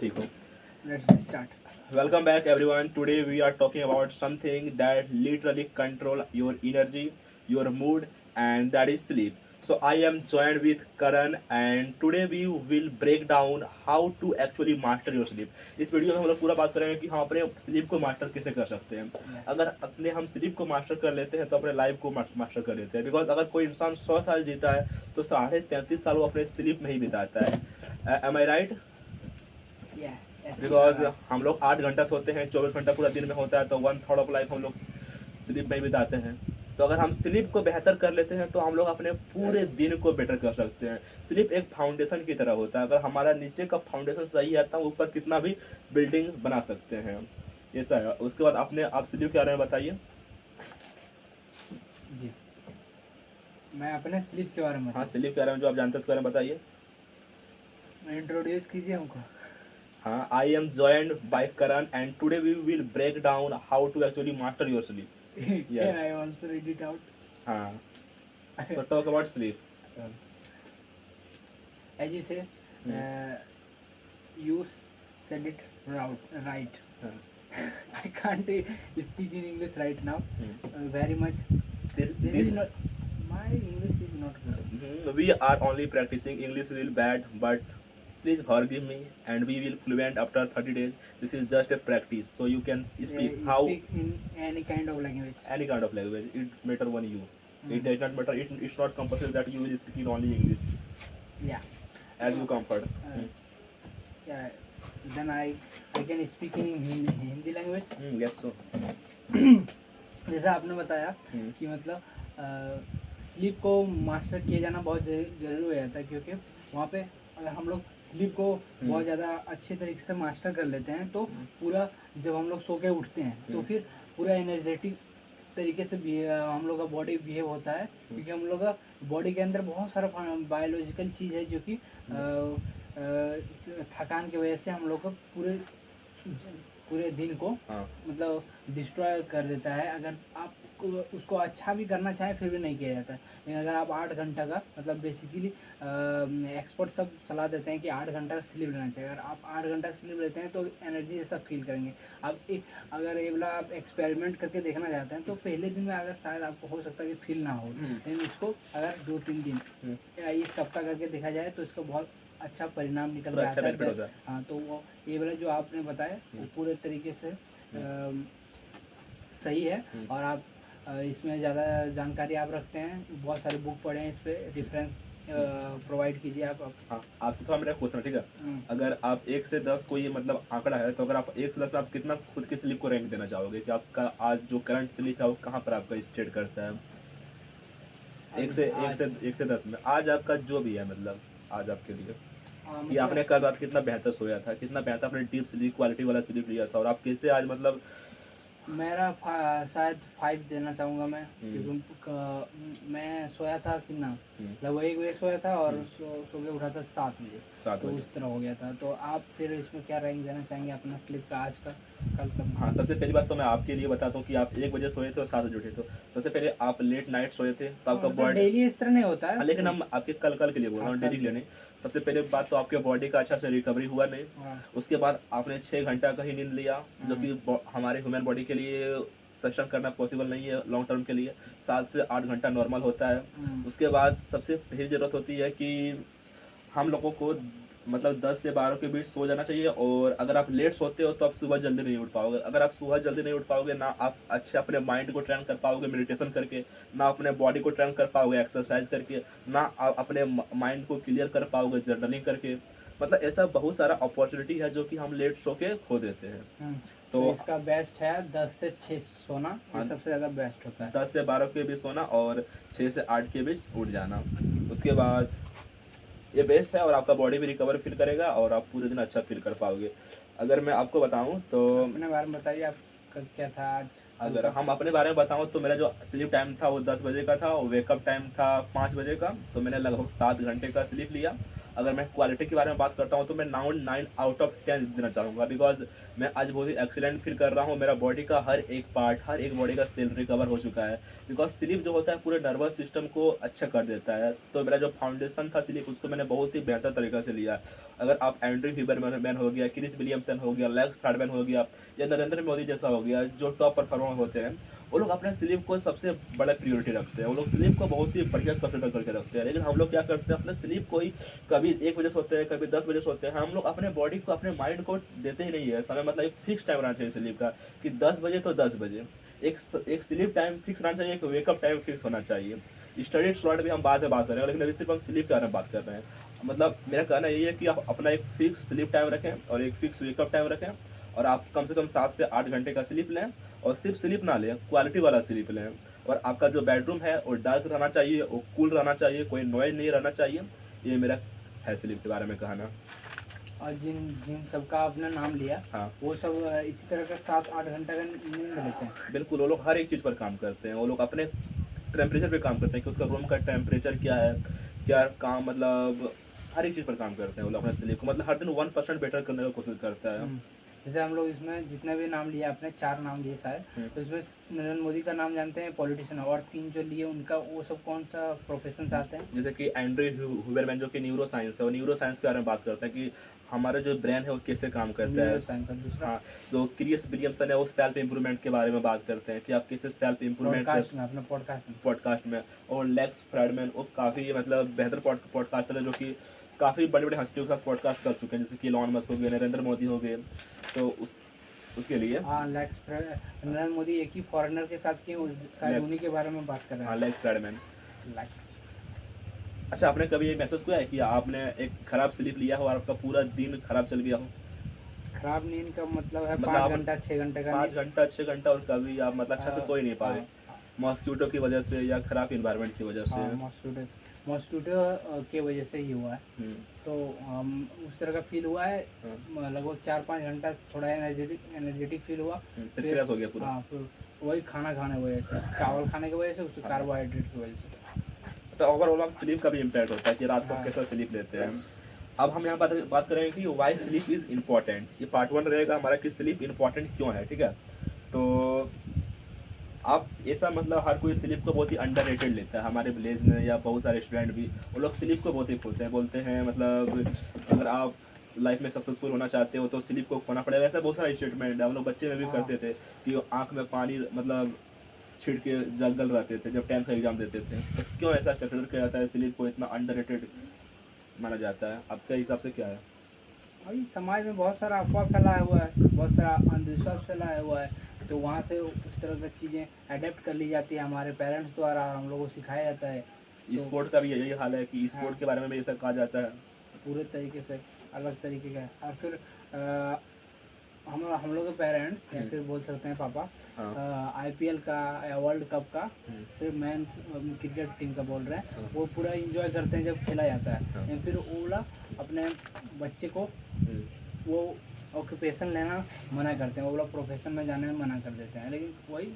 ठीक हो. Let's start. Welcome back everyone. Today we are talking about something that literally control your energy, your mood, and that is sleep. So I am joined with Karan and today we will break down how to actually master your sleep. इस video में हम लोग पूरा बात करेंगे कि हम अपने स्लीप को मास्टर कैसे कर सकते हैं. Yeah. अगर अपने हम स्लीप को मास्टर कर लेते हैं तो अपने लाइफ को मास्टर कर लेते हैं. बिकॉज अगर कोई इंसान 100 साल जीता है तो 33.5 साल वो अपने स्लीप में ही बिताता है. Am I right? Yeah. Yes, because you are हम लोग 8 घंटा सोते हैं, 24 घंटा पूरा दिन में होता है, तो 1/3 ऑफ लाइफ हम लोग स्लीप में ही बिताते हैं. तो अगर हम स्लीप को बेहतर कर लेते हैं तो हम लोग अपने पूरे दिन को बेटर कर सकते हैं. स्लीप एक फाउंडेशन की तरह होता है. अगर हमारा नीचे का फाउंडेशन सही है तो हम ऊपर कितना भी बिल्डिंग बना सकते हैं. ऐसा है. उसके बाद आप स्लीप के बारे में बताइए. जी. मैं अपने स्लीप के बारे में हाँ, स्लीप के बारे में जो आप जानते हैं उसके बारे में बताइए. इंट्रोड्यूस कीजिए हमको. हाँ, I am joined by Karan and today we will break down how to actually master your sleep. Can I also read it out? हाँ, so talk about sleep. As you say, you said it right. I can't speak in English right now. Very much. This is not. My English is not good. We are only practicing English real bad, but please forgive me and we will fluent after 30 days. This is just a practice, so you can speak You how speak in any kind of language. any kind of language. It matter on you. It does not matter. It's not compulsory that you will speak in only English Yeah. as you comfort. Yeah. Then I can speak in Hindi language. Yes, so. जैसा आपने बताया कि मतलब sleep को master किया जाना बहुत ज़रूरी हो जाता है, क्योंकि वहाँ पे अगर हम लोग स्लीप को बहुत ज़्यादा अच्छे तरीके से मास्टर कर लेते हैं तो पूरा जब हम लोग सो के उठते हैं तो फिर पूरा एनर्जेटिक तरीके से हम लोग का बॉडी बिहेव होता है, क्योंकि हम लोग का बॉडी के अंदर बहुत सारा बायोलॉजिकल चीज़ है जो कि थकान की वजह से हम लोग का पूरे दिन को मतलब डिस्ट्रॉय कर देता है. अगर आप उसको अच्छा भी करना चाहें फिर भी नहीं किया जाता है. लेकिन अगर आप 8 घंटा का मतलब बेसिकली एक्सपर्ट सब सलाह देते हैं कि 8 घंटा का स्लीप लेना चाहिए. अगर आप 8 घंटा का स्लीप लेते हैं तो एनर्जी जैसा फील करेंगे. आप अगर ये वाला आप एक्सपेरिमेंट करके देखना चाहते हैं तो पहले दिन में अगर शायद आपको हो सकता है कि फील ना हो, लेकिन इसको अगर 2-3 दिन या एक सप्ताह करके देखा जाए तो इसका बहुत अच्छा परिणाम निकल के आता है. हाँ, तो वो ये वाला जो आपने बताया वो पूरे तरीके से सही है. और आप इसमें ज़्यादा जानकारी आप रखते हैं, बहुत सारे बुक पढ़े हैं, इस पर रेफरेंस प्रोवाइड कीजिए आप. हाँ, आपसे थोड़ा मेरा क्वेश्चन, ठीक है. अगर आप 1 से 10 कोई मतलब आंकड़ा है तो अगर आप 1 से 10 में आप कितना खुद की स्लीप को रैंक देना चाहोगे कि आपका आज जो करंट स्लीप है वो कहाँ पर आपका स्टेट करता है? 1 से 10 में आज आपका जो भी है, मतलब आज आपके लिए कि आपने कल रात कितना बेहतर सोया था, कितना बेहतर आपने डीप स्लीप क्वालिटी वाला स्लीप लिया था, और आप कैसे आज मतलब मेरा शायद 5 देना चाहूँगा मैं, क्योंकि मैं सोया था कितना लगभग 1 बजे सोया था और सो के उठा था 7 बजे. तो उस तरह हो गया था. तो आप फिर इसमें क्या रैंक देना चाहेंगे अपना स्लीप का आज का कल का? हाँ, सबसे पहली बात तो मैं आपके लिए बताता हूँ कि आप 1 बजे सोए थे और 7 बजे उठे. तो सबसे पहले आप लेट नाइट सोए थे तो आपका बॉडी डेली इस तरह नहीं होता है. लेकिन हम आपके कल के लिए बोल रहा हूँ, डेली के लिए नहीं. सबसे पहले बात तो आपके बॉडी का अच्छा से रिकवरी हुआ नहीं. उसके बाद आपने 6 घंटा का ही नींद लिया, जो कि हमारे ह्यूमन बॉडी के लिए सक्षम करना पॉसिबल नहीं है लॉन्ग टर्म के लिए. 7 से 8 घंटा नॉर्मल होता है. उसके बाद सबसे पहली ज़रूरत होती है कि हम लोगों को मतलब 10 से 12 के बीच सो जाना चाहिए. और अगर आप लेट सोते हो तो आप सुबह जल्दी नहीं उठ पाओगे. अगर आप सुबह जल्दी नहीं उठ पाओगे ना आप अच्छे अपने माइंड को ट्रेन कर पाओगे मेडिटेशन करके, ना अपने बॉडी को ट्रेन कर पाओगे एक्सरसाइज करके, ना आप अपने माइंड को क्लियर कर पाओगे जर्नलिंग करके. मतलब ऐसा बहुत सारा अपॉर्चुनिटी है जो कि हम लेट सो के खो देते हैं. तो इसका बेस्ट है 10 से 6 सोना. सबसे ज़्यादा बेस्ट होता है 10 से 12 के बीच सोना और 6 से 8 के बीच उठ जाना. उसके बाद ये बेस्ट है और आपका बॉडी भी रिकवर फील करेगा और आप पूरे दिन अच्छा फील कर पाओगे. अगर मैं आपको बताऊं तो अपने बारे में बताइए, आपका क्या था आज? अगर हम अपने बारे में बताऊं तो मेरा जो स्लीप टाइम था वो 10 बजे का था और वेकअप टाइम था 5 बजे का. तो मैंने लगभग 7 घंटे का स्लीप लिया. अगर मैं क्वालिटी के बारे में बात करता हूँ तो मैं 9/10 देना चाहूँगा, बिकॉज मैं आज बहुत ही एक्सीलेंट फील कर रहा हूँ। मेरा बॉडी का हर एक पार्ट, हर एक बॉडी का सेल रिकवर हो चुका है, बिकॉज स्लीप जो होता है पूरे नर्वस सिस्टम को अच्छा कर देता है। तो मेरा जो फाउंडेशन था स्लीप, उसको मैंने बहुत ही बेहतर तरीके से लिया। अगर आप एंड्रयू ह्यूबरमैन हो गया, क्रिस विलियमसन हो गया, लेक्स फ्रैडमैन हो गया, या नरेंद्र मोदी जैसा हो गया, जो टॉप परफॉर्मर होते हैं, वो लोग अपने स्लीप को सबसे बड़ा प्रियोरिटी रखते हैं। वो लोग स्लीप को बहुत ही बढ़िया कंसिडर करके रखते हैं। लेकिन हम लोग क्या करते हैं, अपने स्लीप को ही कभी 1 बजे सोते हैं, कभी 10 बजे सोते हैं। हम लोग अपने बॉडी को, अपने माइंड को देते ही नहीं है समय। मतलब एक फिक्स टाइम रहना चाहिए स्लीप का, कि 10 बजे तो 10 बजे एक स्लीप टाइम फिक्स रहना चाहिए, एक वेकअप टाइम फिक्स होना चाहिए। स्टडी स्लॉट भी हम बाद में बात कर रहे हैं, लेकिन अभी सिर्फ हम स्लीप के बारे में बात कर रहे हैं। मतलब मेरा कहना यही है कि आप अपना एक फिक्स स्लीप टाइम रखें और एक फिक्स वेकअप टाइम रखें, और आप कम से कम 7 से 8 घंटे का स्लीप लें। और सिर्फ स्लीप ना लें, क्वालिटी वाला स्लीप लें। और आपका जो बेडरूम है वो डार्क रहना चाहिए, वो कूल रहना चाहिए, कोई नॉइज नहीं रहना चाहिए। ये मेरा है स्लीप के बारे में कहना। और जिन जिन सबका आपने नाम लिया, हाँ, वो सब इसी तरह का 7-8 घंटा का नींद लेते हैं। बिल्कुल। वो लोग हर एक चीज़ पर काम करते हैं। वो लोग अपने टेम्परेचर पे काम करते हैं कि उसका रूम का टेम्परेचर क्या है, क्या काम, मतलब हर एक चीज़ पर काम करते हैं वो लोग अपने स्लीप को। मतलब हर दिन 1% बेटर करने की कोशिश करता है। जैसे हम लोग इसमें जितने भी नाम लिए, आपने 4 नाम लिए शायद, तो इसमें नरेंद्र मोदी का नाम जानते हैं, पॉलिटिशियन, और 3 जो लिए उनका वो सब कौन सा प्रोफेशन से आते हैं? जैसे कि एंड्रयू ह्यूबरमैन जो कि न्यूरो साइंस है, वो न्यूरो साइंस के बारे में बात करते हैं कि हमारा जो ब्रेन है वो कैसे काम करता है। Neuro science. और दूसरा हाँ, जो क्रिस विलियमसन है वो सेल्फ इम्प्रूवमेंट के बारे में बात करते हैं कि आप कैसे सेल्फ इम्प्रूवमेंट पॉडकास्ट में, अपने पॉडकास्ट में। और लेक्स फ्रैडमैन, वो काफ़ी मतलब बेहतर पॉडकास्टर है, जो कि काफ़ी बड़े बड़े हस्तियों के साथ पॉडकास्ट कर चुके हैं, जैसे कि इलॉन मस्क हो गए, नरेंद्र मोदी हो गए। तो उसके लिए हाँ, नरेंद्र मोदी एक ही फॉरेनर के साथ किए, शायद उन्हीं के बारे में बात कर रहे हैं। हाँ, लेक्स फ्रैडमैन। लेक्स। अच्छा, आपने कभी ये महसूस किया है कि आपने एक खराब स्लीप लिया हो और आपका पूरा दिन खराब चल गया हो? खराब नींद का मतलब है मतलब 5 घंटा 6 घंटे का 5 घंटा 6 घंटा, और कभी आप मतलब अच्छा से सो ही नहीं पा रहे, हाँ, मॉस्किटो की वजह से या खराब इन्वायरमेंट की वजह से? मॉस्किटो के वजह से ही हुआ है। तो उस तरह का फील हुआ है। लगभग 4-5 घंटा थोड़ा एनर्जेटिक फील हुआ। फिर क्रैश हो गया पूरा। हाँ, फिर वही खाना खाने की वजह से, चावल खाने की वजह से, उससे कार्बोहाइड्रेट की वजह से। तो ओवरऑल हम स्लीप का भी इम्पैक्ट होता है कि रात को हाँ। कैसा स्लीप लेते हैं। अब हम यहाँ बात करेंगे कि वाई स्लीप इज़ इम्पॉर्टेंट। ये पार्ट 1 रहेगा हमारा कि स्लीप इम्पॉर्टेंट क्यों है, ठीक है। तो आप ऐसा मतलब हर कोई स्लीप को बहुत ही अंडररेटेड लेता है। हमारे विलेज में या बहुत सारे स्टूडेंट भी, वो लोग स्लीप को बहुत ही खोते हैं, बोलते हैं मतलब अगर आप लाइफ में सक्सेसफुल होना चाहते हो तो स्लीप को खोना पड़ेगा। ऐसा बहुत सारा स्टेटमेंट है, हम लोग बच्चे में भी करते थे कि आँख में पानी मतलब छिड़ के जल रहते थे जब 10th का एग्जाम देते थे। तो क्यों ऐसा कंसिडर किया जाता है, स्लीप को इतना अंडररेटेड माना जाता है? आपके हिसाब से क्या है? अभी समाज में बहुत सारा अफवाह फैलाया हुआ है, बहुत सारा अंधविश्वास फैलाया हुआ है, तो वहाँ से उस तरह की चीज़ें अडेप्ट कर ली जाती है हमारे पेरेंट्स द्वारा, हम लोगों को सिखाया जाता है। स्पोर्ट का भी यही हाल है कि स्पोर्ट के बारे में भी ऐसा कहा जाता है, पूरे तरीके से अलग तरीके का है। और फिर हम लोग के पेरेंट्स, या फिर बोल सकते हैं पापा, IPL का या वर्ल्ड कप का, सिर्फ मेंस क्रिकेट टीम का बोल रहे हैं, वो पूरा एंजॉय करते हैं जब खेला जाता है। या फिर वो अपने बच्चे को वो ऑक्यूपेशन लेना मना करते हैं, वो लोग प्रोफेशन में जाने में मना कर देते हैं। लेकिन वही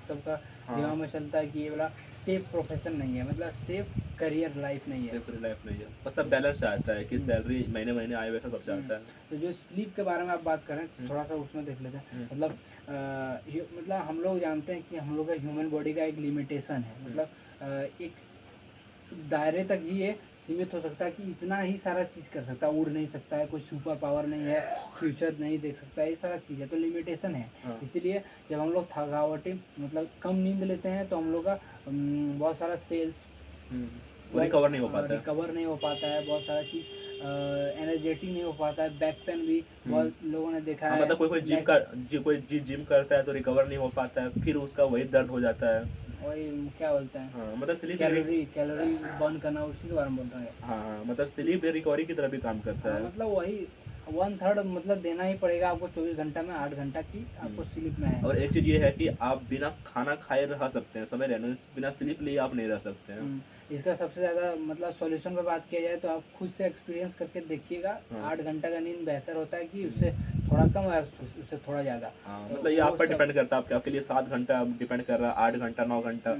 सबका दिमाग में चलता है कि ये वाला सेफ प्रोफेशन नहीं है, मतलब सेफ करियर लाइफ नहीं है, सेफ लाइफ नहीं है। बस सब बैलेंस चाहता है कि सैलरी महीने महीने आए, वैसा सब चाहता है। तो जो स्लीप के बारे में आप बात करें, थोड़ा सा उसमें देख लेते हैं। मतलब हम लोग जानते हैं कि हम लोग का ह्यूमन बॉडी का एक लिमिटेशन है, मतलब एक दायरे तक ही ये सीमित हो सकता है कि इतना ही सारा चीज़ कर सकता है, उड़ नहीं सकता है, कोई सुपर पावर नहीं है, फ्यूचर नहीं देख सकता है, ये सारा चीज़ है, तो लिमिटेशन है। इसीलिए जब हम लोग थकावटी मतलब कम नींद लेते हैं तो हम लोग का बहुत सारा सेल्स रिकवर नहीं हो पाता है, बहुत सारा चीज़ एनर्जेटिक नहीं हो पाता है, बैक पेन भी बहुत लोगों ने देखा है। मतलब कोई जिम करता है तो रिकवर नहीं हो पाता है, फिर उसका वही दर्द हो जाता है, वही क्या बोलते हैं, मतलब स्लीप कैलोरी बर्न करना, उसी के बारे में बोल रहे हैं। हाँ, मतलब स्लीप रिकवरी की तरह भी काम करता है। मतलब वही 1/3 मतलब देना ही पड़ेगा आपको 24 घंटा में, 8 घंटा की आपको स्लीप में है। और एक चीज़ ये है कि आप बिना खाना खाए रह सकते हैं, समय रहने बिना स्लीप लिए आप नहीं रह सकते हैं। इसका सबसे ज़्यादा मतलब सॉल्यूशन पर बात किया जाए तो आप खुद से एक्सपीरियंस करके देखिएगा। 8 घंटा का नींद बेहतर होता है कि उससे थोड़ा कम या उससे थोड़ा ज़्यादा। मतलब ये आप पर डिपेंड करता है, आपके लिए 7 घंटा डिपेंड कर रहा है, 8 घंटा 9 घंटा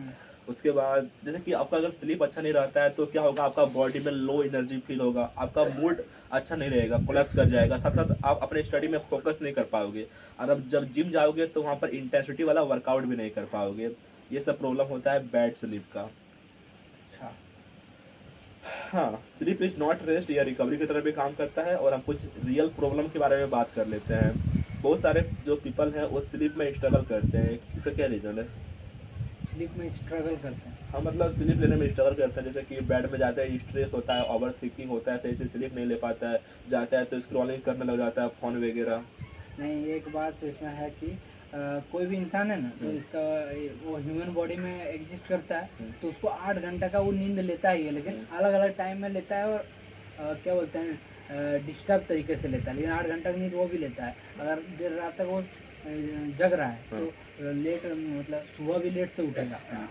उसके बाद जैसे कि आपका अगर स्लीप अच्छा नहीं रहता है तो क्या होगा, आपका बॉडी में लो एनर्जी फील होगा, आपका मूड अच्छा नहीं रहेगा, कोलैप्स कर जाएगा, साथ साथ आप अपने स्टडी में फोकस नहीं कर पाओगे। और अब जब जिम जाओगे तो वहाँ पर इंटेंसिटी वाला वर्कआउट भी नहीं कर पाओगे। ये सब प्रॉब्लम होता है बैड स्लीप का। अच्छा। हाँ, स्लीप इज नॉट रेस्ट या रिकवरी की तरह भी काम करता है। और हम कुछ रियल प्रॉब्लम के बारे में बात कर लेते हैं। बहुत सारे जो पीपल हैं वो स्लीप में स्ट्रगल करते हैं, इसका क्या रीज़न है? स्लीप में स्ट्रगल करते हैं। हाँ, मतलब स्लीप लेने में स्ट्रगल करते हैं, जैसे कि बेड में जाते हैं स्ट्रेस होता है, ओवर थिंकिंग होता है, सही से स्लीप नहीं ले पाता है, जाता है तो स्क्रॉलिंग करने लग जाता है फ़ोन वगैरह। नहीं, एक बात तो इसमें है कि कोई भी इंसान है ना, तो इसका वो ह्यूमन बॉडी में एग्जिस्ट करता है, तो उसको 8 घंटा का वो नींद लेता ही है, लेकिन अलग अलग टाइम में लेता है और क्या बोलते हैं, डिस्टर्ब तरीके से लेता है, लेकिन 8 घंटा की नींद वो भी लेता है। अगर देर रात तक वो जग रहा है तो लेट, मतलब सुबह भी लेट से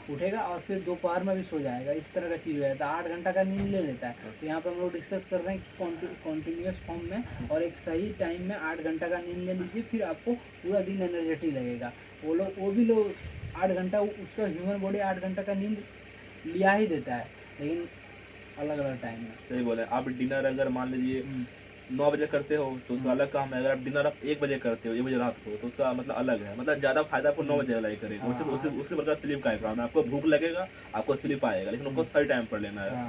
उठेगा और फिर दोपहर में भी सो जाएगा, इस तरह का चीज़ हो जाता है। 8 घंटा का नींद ले लेता है। तो यहाँ पर हम लोग डिस्कस कर रहे हैं कि कॉन्टिन्यूस फॉर्म में और एक सही टाइम में 8 घंटा का नींद ले लीजिए, फिर आपको पूरा दिन एनर्जेटिक लगेगा। वो भी लोग 8 घंटा, उसका ह्यूमन बॉडी 8 घंटा का नींद लिया ही देता है, लेकिन अलग अलग टाइम में। सही बोले आप। डिनर अगर मान लीजिए 9 बजे करते हो तो उसका अलग काम है। अगर आप डिनर आप 1 बजे करते हो, 1 बजे रात को, तो उसका मतलब अलग है। मतलब ज़्यादा फायदा आपको 9 बजे वाला ही करेगा। उसके प्रकार स्लीप का है प्रॉब्लम। आपको भूख लगेगा, आपको स्लीप आएगा, लेकिन उसको सही टाइम पर लेना है।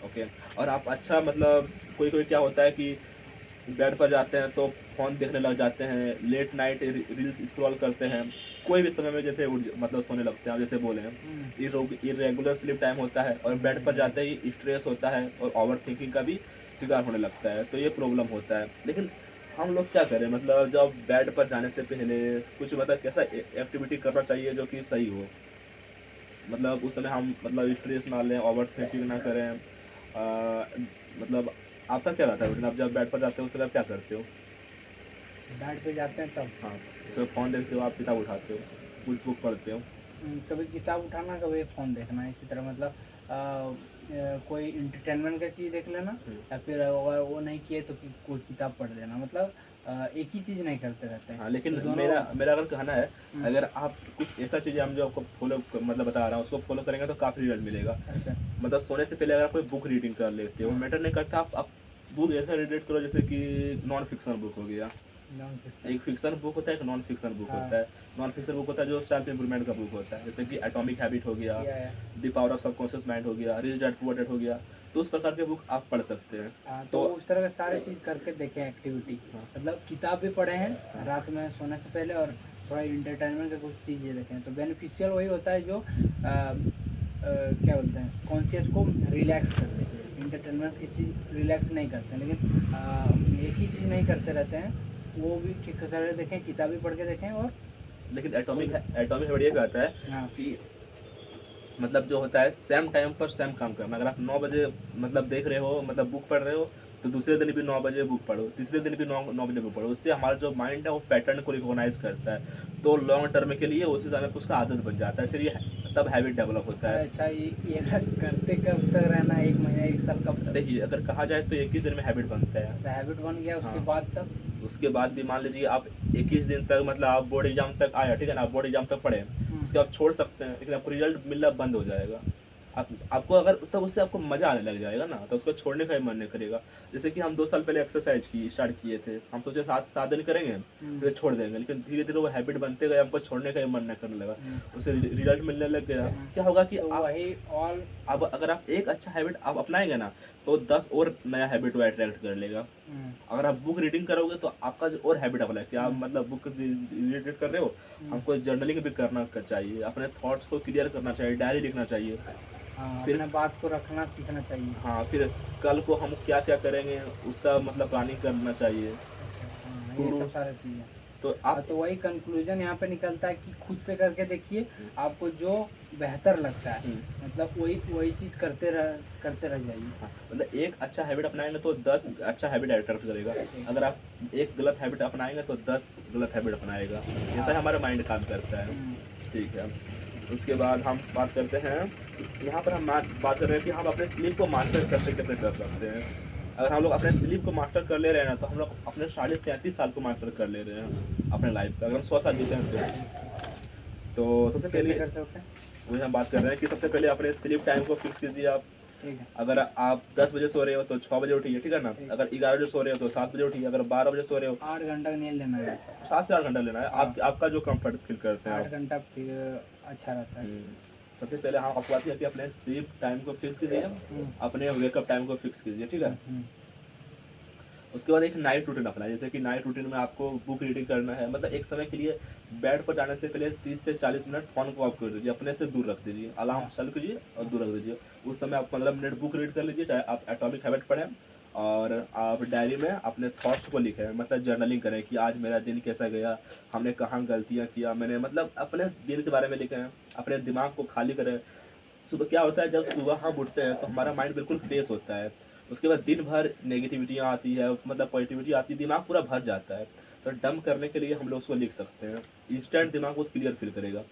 ओके। और आप अच्छा मतलब कोई क्या होता है कि बेड पर जाते हैं तो फ़ोन देखने लग जाते हैं, लेट नाइट रील्स स्क्रॉल करते हैं, कोई भी समय में जैसे मतलब सोने लगते हैं, आप जैसे बोले हैं इरेगुलर स्लीप टाइम होता है। और बेड पर जाते ही स्ट्रेस होता है और ओवर थिंकिंग का भी शिकार होने लगता है, तो ये प्रॉब्लम होता है। लेकिन हम लोग क्या करें, मतलब जब बेड पर जाने से पहले कुछ मतलब कैसा एक्टिविटी करना चाहिए जो कि सही हो, मतलब उस समय हम मतलब स्ट्रेस ना लें, ओवर थिंकिंग ना करें। मतलब आपका क्या रहता है रूटीन? आप जब बेड पर जाते हो उस समय आप क्या करते हो? बेड पे जाते हैं तब हाँ, तो फ़ोन देखते हो, आप किताब उठाते हो, कुछ बुक पढ़ते हो? कभी किताब उठाना, कभी फ़ोन देखना, इसी तरह मतलब कोई इंटरटेनमेंट का चीज़ देख लेना, या फिर अगर वो नहीं किए तो कोई किताब पढ़ लेना। मतलब एक ही चीज़ नहीं करते रहते हैं। हाँ, लेकिन तो मेरा अगर कहना है, अगर आप कुछ ऐसा चीज़ हम जो आपको फॉलो मतलब बता रहा हूँ उसको फॉलो करेंगे तो काफ़ी रिजल्ट मिलेगा। अच्छा। मतलब सोने से पहले अगर आप कोई बुक रीडिंग कर लेते हो, मैटर नहीं करता, आप बुक ऐसा रीड करो जैसे कि नॉन फिक्शन बुक हो गया। एक फिक्शन बुक होता है, एक नॉन फिक्शन बुक होता है। नॉन फिक्शन बुक होता है जो सेल्फ इम्प्रूवमेंट का बुक होता है, जैसे कि एटॉमिक हैबिट हो गया, the power of subconscious mind हो गया, रिच डैड पुअर डैड हो गया। तो उस प्रकार के बुक आप पढ़ सकते हैं। तो उस तरह के सारे चीज़ करके देखें एक्टिविटी। मतलब किताब भी पढ़े हैं रात में सोने से पहले, और थोड़ा इंटरटेनमेंट का कुछ चीज़ें देखें, तो बेनिफिशियल वही होता है जो क्या बोलते हैं, कॉन्शियस को रिलैक्स करते हैं। इंटरटेनमेंट की चीज़ रिलैक्स नहीं करते, लेकिन एक ही चीज़ नहीं करते रहते हैं, वो भी ठीक करके देखें, किताबें पढ़ के देखें। और लेकिन एटॉमिक हैबिट ये कहता है कि मतलब जो होता है सेम टाइम पर सेम काम करना। अगर आप 9 बजे मतलब देख रहे हो, मतलब बुक पढ़ रहे हो, तो दूसरे दिन भी 9 बजे बुक पढ़ो, तीसरे दिन भी 9 बजे बुक पढ़ो। उससे हमारा जो माइंड है वो पैटर्न को रिकॉग्नाइज करता है, तो लॉन्ग टर्म के लिए उसी समय उसका आदत बन जाता है, इसलिए तब हैबिट डेवलप होता है। अच्छा, ये करते कब तक रहना, 1 महीना 1 साल कब तक? देखिए, अगर कहा जाए तो 21 दिन में हैबिट बनता है। हैबिट बन गया, उसके बाद तक? उसके बाद भी मान लीजिए आप 21 दिन तक, मतलब आप बोर्ड एग्जाम तक आया, ठीक है ना, आप बोर्ड एग्जाम तक पढ़े, उसके आप छोड़ सकते हैं, लेकिन आपको रिजल्ट मिलना बंद हो जाएगा। आपको अगर तब उससे आपको मज़ा आने लग जाएगा ना, तो उसको छोड़ने का ही मन नहीं करेगा। जैसे कि हम 2 साल पहले एक्सरसाइज स्टार्ट किए थे, हम सोचे 7 दिन करेंगे फिर छोड़ देंगे, लेकिन धीरे धीरे वो हैबिट बनते गए, हमको छोड़ने का ही मन नहीं करने लगा, उससे रिजल्ट मिलने लग गया। क्या होगा कि अब अगर आप एक अच्छा हैबिट आप अपनाएंगे ना, तो 10 और नया हैबिट वो अट्रैक्ट कर लेगा। अगर आप बुक रीडिंग करोगे तो आपका जो और हैबिट अपना है कि आप मतलब बुक रीड कर रहे हो, हमको जर्नलिंग भी करना चाहिए, अपने थॉट्स को क्लियर करना चाहिए, डायरी लिखना चाहिए, फिर अपने बात को रखना सीखना चाहिए। हाँ, फिर कल को हम क्या क्या करेंगे उसका मतलब प्लानिंग करना चाहिए। ये सब सारी चीज़ें। तो तो वही कंक्लूजन यहाँ पे निकलता है कि खुद से करके देखिए, आपको जो बेहतर लगता है, मतलब वही चीज़ करते रह जाइए। मतलब एक अच्छा हैबिट अपनाएंगे तो 10 अच्छा हैबिट अट्रैक्ट करेगा। अगर आप एक गलत हैबिट अपनाएंगे तो 10 गलत हैबिट अपनाएगा। ऐसा हमारा माइंड काम करता है। ठीक है, उसके बाद हम बात करते हैं, यहाँ पर हम बात कर रहे हैं कि हम अपने स्लीप को मास्टर कैसे कर सकते हैं। अगर हम लोग अपने स्लीप को मास्टर कर ले रहे हैं ना, तो हम लोग अपने 33.5 साल को मास्टर कर ले रहे हैं अपने लाइफ का। अगर हम 100 साल जीते हैं तो सबसे पहले कर सकते हैं वही हम बात कर रहे हैं कि सबसे पहले अपने स्लीप टाइम को फिक्स कीजिए आप। ठीक है। अगर आप 10 बजे सो रहे हो तो 6 बजे उठिए, ठीक है ना। अगर 11 बजे सो रहे हो तो 7 बजे उठिए। अगर 12 बजे सो रहे हो 8 घंटा का नींद लेना है। 7 से 8 घंटा लेना है। हाँ। आपका जो कंफर्ट फील करते हैं 8 आप। घंटा फिर अच्छा रहता है। सबसे पहले हाँ आपको बात है कि अपने स्लीप टाइम को फिक्स कीजिए, अपने वेकअप टाइम को फिक्स कीजिए, ठीक है। उसके बाद एक नाइट रूटीन अपना, जैसे कि नाइट रूटीन में आपको बुक रीडिंग करना है। मतलब एक समय के लिए बेड पर जाने से पहले 30 से 40 मिनट फ़ोन को ऑफ कर दीजिए, अपने से दूर रख दीजिए, अलार्म चालू कीजिए और दूर रख दीजिए। उस समय आप 15 मिनट बुक रीड कर लीजिए, चाहे आप एटॉमिक हैबिट पढ़ें और आप डायरी में अपने थॉट्स को लिखें, मतलब जर्नलिंग करें कि आज मेरा दिन कैसा गया, हमने कहाँ गलतियाँ किया, मैंने मतलब अपने दिन के बारे में लिखें, अपने दिमाग को खाली करें। सुबह क्या होता है, जब सुबह हम उठते हैं तो हमारा माइंड बिल्कुल फ्रेश होता है। उसके बाद दिन भर नेगेटिविटियाँ आती है, मतलब पॉजिटिविटी आती है, दिमाग पूरा भर जाता है। तो डम करने के लिए हम लोग उसको लिख सकते हैं, इंस्टेंट दिमाग बहुत क्लियर फील करेगा।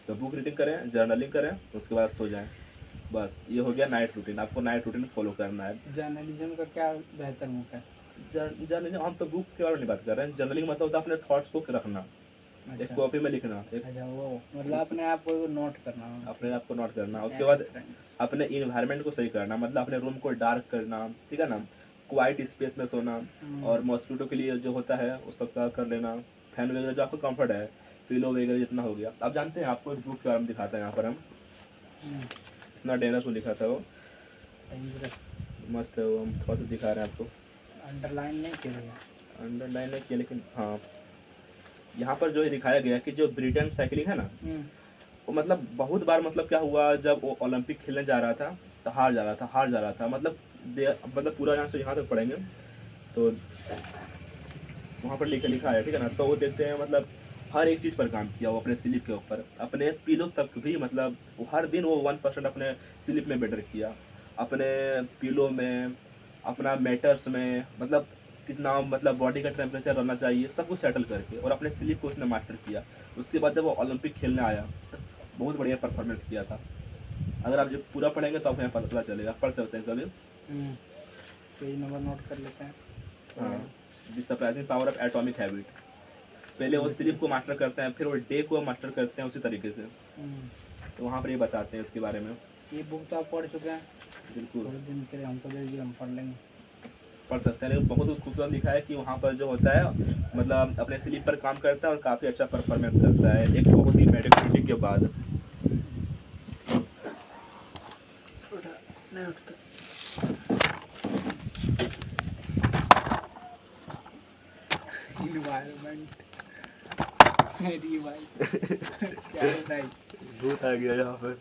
तो बुक रीडिंग करें, जर्नलिंग करें, उसके बाद सो जाएं। बस ये हो गया नाइट रूटीन। आपको नाइट रूटीन फॉलो करना है। जर्नलिज्म का क्या बेहतर मौका है? जर्नलिज्म हम तो बुक के बारे में बात कर रहे हैं। जर्नलिंग मतलब होता है अपने थॉट्स को रखना, एक अच्छा। कॉपी में लिखना, एक अच्छा, वो मतलब अपने आप को नोट करना। अपने आप को नोट करना। उसके बाद अपने इन्वायरमेंट को सही करना, मतलब अपने रूम को डार्क करना, ठीक है ना। क्वाइट स्पेस में सोना और मॉस्किटो के लिए जो होता है उस सब का कर लेना। फैन वगैरह जो आपको कंफर्ट है, पिलो वगैरह जितना हो गया। आप जानते हैं, आपको एक बुक के बारे में दिखाता है यहाँ पर हम, इतना डेनर को लिखा था वो, मस्त है वो। हम थोड़ा सा दिखा रहे हैं आपको। अंडरलाइन नहीं किया, अंडरलाइन नहीं किया, लेकिन हाँ यहाँ पर जो है दिखाया गया कि जो ब्रिटेन साइकिलिंग है ना, वो मतलब बहुत बार, मतलब क्या हुआ, जब वो ओलंपिक खेलने जा रहा था तो हार जा रहा था। मतलब पूरा यहाँ से यहाँ तक पढ़ेंगे तो वहाँ पर लिखा है, ठीक है ना। तो वो देखते हैं, मतलब हर एक चीज़ पर काम किया वो, अपने स्लीप के ऊपर, अपने पिलो तक भी, मतलब वो हर दिन वो 1% अपने स्लीप में बेटर किया, अपने पिलो में, अपना मैटर्स में, मतलब कितना, मतलब बॉडी का टेम्परेचर रहना चाहिए, सब कुछ सेटल करके, और अपने स्लीप को उसने मास्टर किया। उसके बाद जब वो ओलंपिक खेलने आया तो बहुत बढ़िया परफॉर्मेंस किया था। अगर आप जब पूरा पढ़ेंगे तो आपको यहाँ पता चलेगा, पढ़ सकते हैं कभी। पेज नंबर नोट कर लेते हैं। हाँ, the surprising power of atomic habit. पहले वो स्लीप को मास्टर करते हैं, फिर वो डे को मास्टर करते हैं उसी तरीके से। तो वहाँ पर ये बताते हैं इसके बारे में। ये बुक तो आप पढ़ चुके हैं? बिल्कुल, थोड़े दिन के लिए हमको दे दीजिए, हम पढ़ लेंगे। पढ़ सकते हैं, लेकिन बहुत खूबसूरत लिखा है कि वहाँ पर जो होता है, मतलब अपने स्लीप पर काम करता है और काफ़ी अच्छा परफॉर्मेंस करता है एक बहुत ही मेडिटेशन के बाद। नहीं उठता। इन्वायरमेंट क्या बताइए, भूत आ गया यहाँ पर।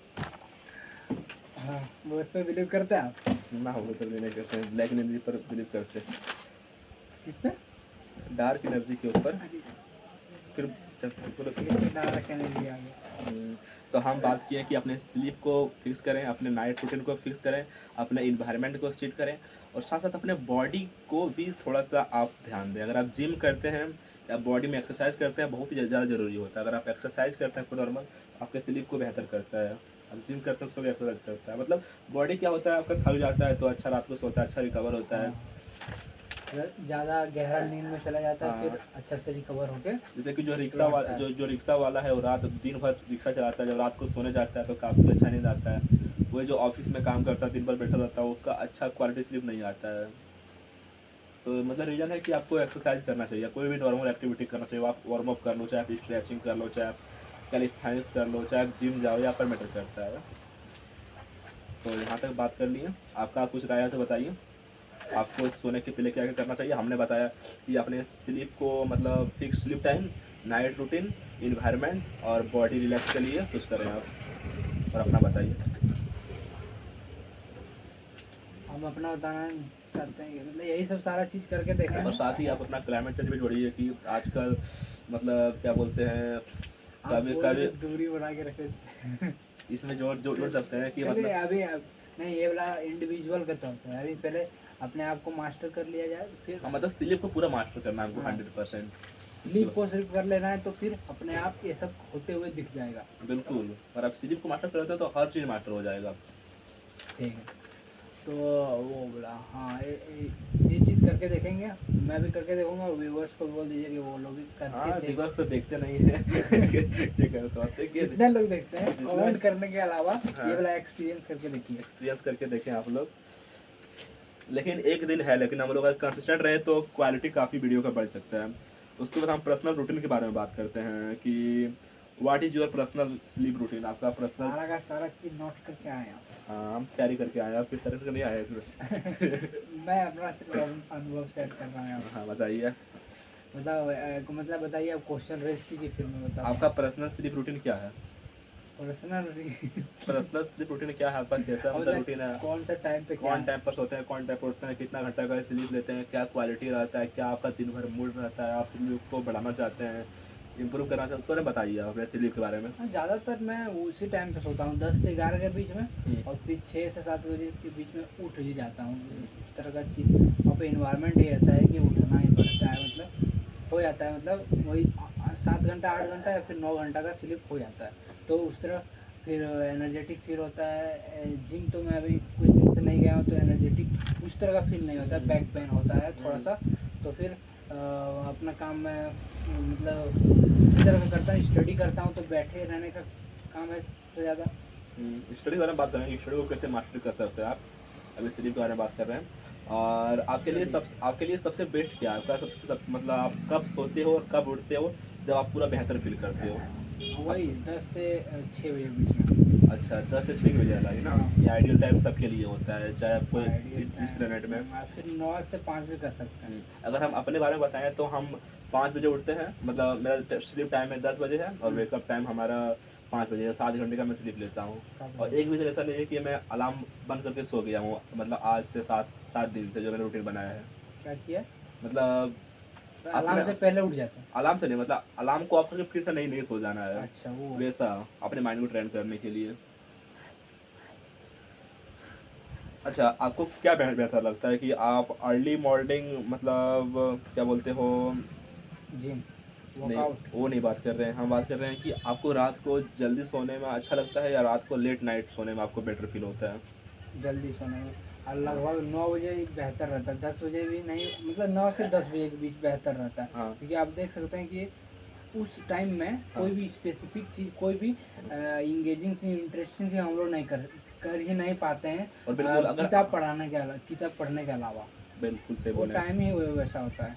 हाँ, वो इस पर बिलीव करते हैं आप? ना, वो तो नहीं करते हैं, ब्लैक एनर्जी पर बिलीव करते हैं। किसमें? डार्क एनर्जी के ऊपर। फिर डार्क एनर्जी आ गया। तो हम बात किए कि अपने स्लीप को फिक्स करें, अपने नाइट रूटीन को फिक्स करें, अपने इन्वायरमेंट को सेट करें, और साथ साथ अपने बॉडी को भी थोड़ा सा आप ध्यान दें। अगर आप जिम करते हैं या बॉडी में एक्सरसाइज करते हैं, बहुत ही ज़्यादा ज़रूरी होता है। अगर आप एक्सरसाइज करते हैं तो नॉर्मल आपके स्लीप को बेहतर करता है। आप जिम करते हैं उसको भी एक्सरसाइज करता है। मतलब बॉडी क्या होता है, आपका थक जाता है तो अच्छा रात को सोता है, अच्छा रिकवर होता है। ज़्यादा गहरा नींद में चला जाता है, फिर अच्छा से रिकवर होके। जैसे कि जो रिक्शा वाला है, वो रात दिन भर रिक्शा चलाता है, जब रात को सोने जाता है तो काफ़ी अच्छा नींद आता है। वही जो ऑफिस में काम करता है, दिन भर बैठा रहता है, उसका अच्छा क्वालिटी स्लीप नहीं आता है। तो मतलब रीज़न है कि आपको एक्सरसाइज करना चाहिए, कोई भी नॉर्मल एक्टिविटी करना चाहिए। आप वार्म अप कर लो, चाहे आप स्ट्रेचिंग कर लो, चाहे आप कैलिस्थेनिक्स कर लो, चाहे आप जिम जाओ, या पर मैटर करता है। तो यहाँ तक बात कर लिए। आपका कुछ राय है तो बताइए, आपको सोने के पहले क्या क्या करना चाहिए। हमने बताया कि अपने स्लीप को, मतलब fix sleep time, night routine, environment और बॉडी रिलैक्स के लिए कुछ करें आप, और अपना बताइए। हम अपना बताना चाहते हैं, मतलब यही सब सारा चीज़ करके देखें। और साथ ही आप अपना क्लाइमेट चेंज भी जोड़िए कि आजकल, मतलब क्या बोलते हैं, कभी दूरी बना के रखे। इसमें जोड़ सकते हैं कि चलिए मतलब अभी नहीं, ये वाला इंडिविजुअल के तौर पर अभी पहले अपने आप को मास्टर कर लिया जाए, फिर मतलब स्लीप को पूरा मास्टर करना है हमको, हाँ। 100%। स्लीप को सिर्फ कर लेना है तो फिर अपने आप ये सब होते हुए दिख जाएगा। बिल्कुल, और आप स्लीप को मास्टर करते हैं तो हर चीज़ मास्टर हो जाएगा। ठीक है, तो वो बोला हाँ, ये चीज़ करके करके देखेंगे, मैं भी करके देखूंगा, व्यूअर्स को बोल दीजिए कि वो लोग भी हाँ करके व्यूअर्स तो देखते नहीं है ठीक है, तो आप देखिए, कितने लोग देखते हैं, कमेंट करने के अलावा हाँ। ये वाला एक्सपीरियंस करके देखिए। एक्सपीरियंस करके देखें आप लोग। लेकिन एक दिन है, लेकिन हम लोग अगर कंसिस्टेंट रहे तो क्वालिटी काफ़ी वीडियो का बढ़ सकता है। उसके बाद हम पर्सनल रूटीन के बारे में बात करते हैं कि what is your personal sleep routine, आपका पर्सनल। सारा का सारा चीज नोट करके आए हैं। हाँ हम तैयारी करके आए हैं, आप किस तरह से नहीं आए फिर मैं अपना सिर्फ अनुभव शेयर कर रहा हूँ। हाँ बताइए, मतलब बताइए, आप क्वेश्चन रेज कीजिए फिर मैं बताऊँ। आपका पर्सनल स्लीप रूटीन क्या है? पर्सनल पर्सनल स्लीप रूटीन क्या है आपका, कैसा मतलब रूटीन है? कौन सा टाइम पे क्या कौन है? टाइम पर सोते हैं, कौन टाइम पर उठते हैं, कितना घंटा का स्लीप लेते हैं, क्या क्वालिटी रहता है, क्या आपका दिन भर मूड रहता है, आप स्लीप को बढ़ाना चाहते हैं, इम्प्रूव करना चाहते हैं, उसको बताइए आप अपने स्लीप के बारे में। ज़्यादातर मैं उसी टाइम पे सोता हूँ, 10 से 11 के बीच में, और फिर 6 से 7 बजे के बीच में उठ ही जाता हूँ। इस तरह का चीज़, और पे इन्वायरमेंट ही ऐसा है कि उठना ही पड़ता है, मतलब हो जाता है, मतलब वही 7 घंटा 8 घंटा या फिर 9 घंटा का स्लीप हो जाता है, तो उस तरह फिर एनर्जेटिक फील होता है। जिम तो मैं अभी कुछ दिन से नहीं गया हूँ, तो एनर्जेटिक उस तरह का फील नहीं होता है, बैक पेन होता है थोड़ा सा। तो फिर अपना काम में मतलब इस तरह का करता हूँ, स्टडी करता हूँ, तो बैठे रहने का काम है तो ज़्यादा। स्टडी के बारे में बात करेंगे, स्टडी को कैसे मास्टर कर सकते हैं आप, अभी स्लीप के बारे में बात कर रहे हैं। और आपके लिए सबसे बेस्ट क्या है, आपका मतलब आप कब सोते हो और कब उठते हो जब आप पूरा बेहतर फील करते हो? वही 10 से 6 बजे बीच में। अच्छा 10 से 6 बजे वाला है ना, ये आइडियल टाइम सबके लिए होता है, चाहे आप कोई इस प्लेनेट में। फिर 9 से 5 भी कर सकते हैं। अगर हम अपने बारे में बताएं तो हम 5 बजे उठते हैं, मतलब मेरा स्लीप टाइम है 10 बजे है, और वेकअप टाइम हमारा 5 बजे है, 7 घंटे का मैं स्लीप लेता हूँ। और एक बजे ऐसा नहीं है कि मैं अलार्म बंद करके सो गया हूँ, मतलब आज से 7 दिन से जो मैंने रूटीन बनाया है। क्या किया? मतलब अलार्म से पहले उठ जाता है? अलार्म से नहीं, मतलब अलार्म को आपको फिर से नहीं सो जाना है। अच्छा, वो वैसा अपने माइंड को ट्रेन करने के लिए। अच्छा आपको क्या बेहतर लगता है कि आप अर्ली मॉर्निंग, मतलब क्या बोलते हो, जिम नहीं वर्कआउट? वो नहीं बात कर रहे हैं, हम बात कर रहे हैं कि आपको रात को जल्दी सोने में अच्छा लगता है या रात को लेट नाइट सोने में आपको बेटर फील होता है? जल्दी सोने में, और लगभग 9 बजे बेहतर रहता है, 10 बजे भी नहीं, मतलब 9 से 10 बजे के बीच बेहतर रहता है। हाँ क्योंकि आप देख सकते हैं कि उस टाइम में कोई भी स्पेसिफिक चीज़, कोई भी इंगेजिंग चीज, इंटरेस्टिंग चीज हम लोग कर ही नहीं पाते हैं, और बिल्कुल अगर किताब पढ़ने के अलावा। बिल्कुल से वो बोले। टाइम ही वैसा होता है।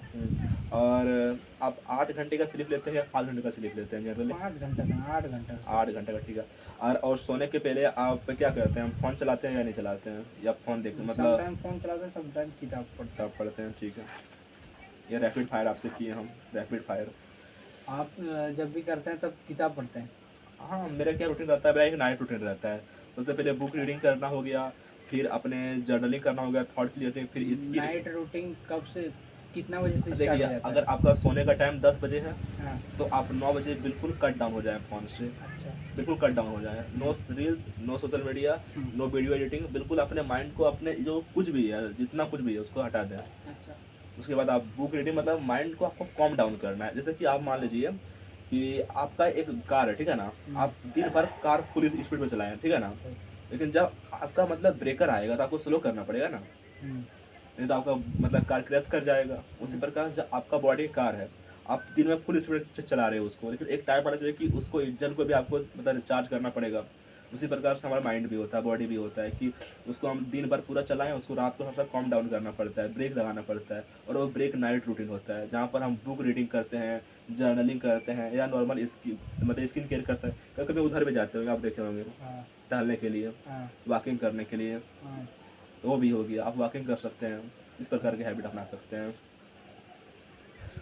और आप 8 घंटे का स्लीप लेते हैं या 5 घंटे का स्लीप लेते हैं जनरली? 5 घंटा का, 8 घंटा। 8 घंटे का, ठीक है। और सोने के पहले आप क्या करते हैं, फ़ोन चलाते हैं या नहीं चलाते हैं, या फ़ोन देखते हैं मतलब समटाइम फ़ोन चलाते हैं, समटाइम किताब पढ़ते हैं। पढ़ते हैं, ठीक है। ये रैपिड फायर आपसे किए हम, रैपिड फायर। आप जब भी करते हैं तब किताब पढ़ते हैं? हाँ मेरा क्या रूटीन रहता है, मेरा एक नाइट रूटीन रहता है। सबसे पहले बुक रीडिंग करना हो गया, फिर अपने जर्नलिंग करना हो गया, थॉट क्लियरिंग, फिर इसकी नाइट रूटीन कब से कितना बजे से स्टार्ट देखिए हो जाता अगर है? आपका सोने का टाइम 10 बजे है हाँ। तो आप 9 बजे बिल्कुल कट डाउन हो जाए फ़ोन से, अच्छा। बिल्कुल कट डाउन हो जाए। No reels, no social media, no video editing, बिल्कुल अपने माइंड को, अपने जो कुछ भी है, जितना कुछ भी है उसको हटा दें। अच्छा। उसके बाद आप बुक रीडिंग, मतलब माइंड को आपको कॉम डाउन करना है। जैसे कि आप मान लीजिए कि आपका एक कार है, ठीक है ना, आप दिन भर कार फुल स्पीड में चलाएं, ठीक है ना, लेकिन जब आपका मतलब ब्रेकर आएगा तो आपको स्लो करना पड़ेगा ना, नहीं तो आपका मतलब कार क्रैश कर जाएगा। उसी प्रकार से आपका बॉडी कार है, आप दिन में फुल स्पीड से चला रहे हो उसको, लेकिन एक टाइम आना चाहिए कि उसको, इंजन को भी आपको मतलब रिचार्ज करना पड़ेगा। उसी प्रकार से हमारा माइंड भी होता है, बॉडी भी होता है कि उसको हम दिन भर पूरा चलाएं, उसको रात को थोड़ा सा कम डाउन करना पड़ता है, ब्रेक लगाना पड़ता है। और वो ब्रेक नाइट रूटीन होता है, जहाँ पर हम बुक रीडिंग करते हैं, जर्नलिंग करते हैं, या नॉर्मल स्किन केयर करते हैं। कभी कभी उधर भी जाते होंगे, आप देखे होंगे टहलने के लिए, वॉकिंग करने के लिए, तो वो भी हो गया, आप वॉकिंग कर सकते हैं, इस प्रकार की हैबिट अपना सकते हैं।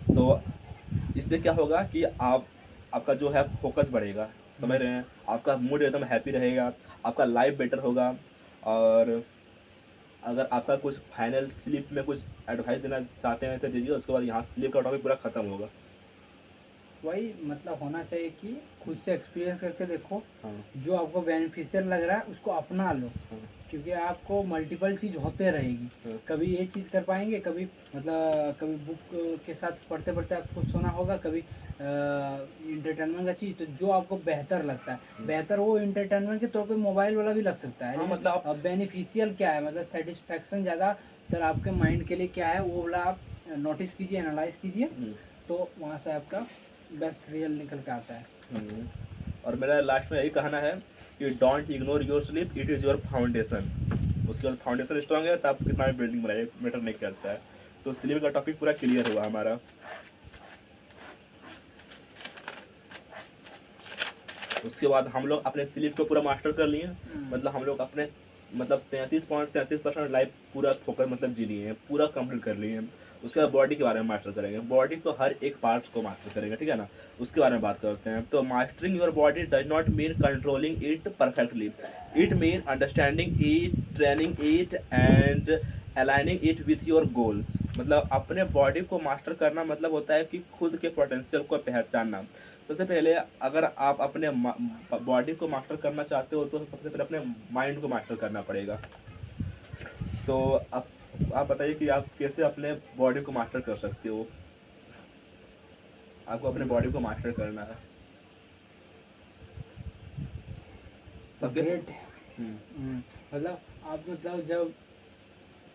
तो इससे क्या होगा कि आपका जो है फोकस बढ़ेगा, समझ रहे हैं, आपका मूड एकदम हैप्पी रहेगा, आपका लाइफ बेटर होगा। और अगर आपका कुछ फाइनल स्लीप में कुछ एडवाइस देना चाहते हैं तो दीजिए, उसके बाद यहाँ स्लीप का टॉपिक पूरा ख़त्म होगा। वही मतलब होना चाहिए कि खुद से एक्सपीरियंस करके देखो, हाँ जो आपको बेनिफिशियल लग रहा है उसको अपना लो, हाँ क्योंकि आपको मल्टीपल चीज़ होते रहेगी। हाँ। कभी ये चीज़ कर पाएंगे, कभी मतलब कभी बुक के साथ पढ़ते पढ़ते आपको सोना होगा, कभी इंटरटेनमेंट का चीज़, तो जो आपको बेहतर लगता है, बेहतर वो इंटरटेनमेंट के तौर पे मोबाइल वाला भी लग सकता है, हाँ लेकिन मतलब आप बेनिफिशियल क्या है, मतलब सेटिस्फेक्शन ज़्यादा तो आपके माइंड के लिए क्या है वो वाला आप नोटिस कीजिए, एनालाइज कीजिए, तो वहाँ से आपका बेस्ट रिजल्ट निकल के आता है। और मेरा लास्ट में यही कहना है कि don't ignore your sleep, it is your foundation. उसके बाद फाउंडेशन स्ट्रांग है तो आप कितना भी बिल्डिंग बनाइए मैटर नहीं करता है। तो स्लीप का टॉपिक पूरा क्लियर हुआ हमारा। उसके बाद हम लोग अपने स्लीप को पूरा मास्टर कर लिए, मतलब हम लोग अपने मतलब 33.33% लाइफ पूरा फोकस मतलब जी लिए हैं, पूरा कंप्लीट कर लिए हैं। उसके बाद बॉडी के बारे में मास्टर करेंगे, बॉडी को हर एक पार्ट्स को मास्टर करेंगे, ठीक है ना। उसके बारे में बात करते हैं। तो mastering your body does not mean controlling it perfectly, it mean understanding it, training it and aligning it with your goals. मतलब अपने बॉडी को मास्टर करना मतलब होता है कि खुद के पोटेंशियल को पहचानना। सबसे पहले अगर आप अपने बॉडी को मास्टर करना चाहते हो तो सबसे पहले अपने माइंड को मास्टर करना पड़ेगा। तो आप बताइए कि आप कैसे अपने बॉडी को मास्टर कर सकते हो। आपको अपने बॉडी को मास्टर करना है सबके ग्रेट। मतलब आप मतलब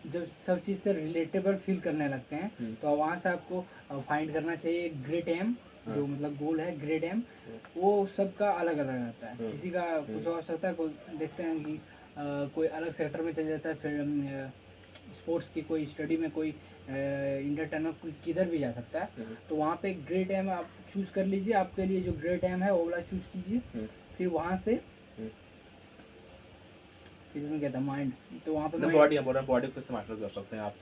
जब सब चीज़ से रिलेटेबल फील करने लगते हैं तो वहाँ से आपको फाइंड करना चाहिए ग्रेट एम, जो मतलब गोल है ग्रेट एम। वो सबका अलग अलग रहता है, किसी का कुछ हो सकता है, कोई देखते हैं कि कोई अलग सेक्टर में चल जाता है, फिर स्पोर्ट्स की कोई स्टडी में, कोई इंटरटेनमेंट कोई किधर भी जा सकता है। तो वहाँ पे ग्रेट एम आप चूज़ कर लीजिए, आपके लिए जो ग्रेट एम है वो वाला चूज़ कीजिए। फिर वहाँ से फिर क्या था माइंड, तो वहाँ पे बॉडी बॉडी को कैसे मास्टर कर सकते हैं आप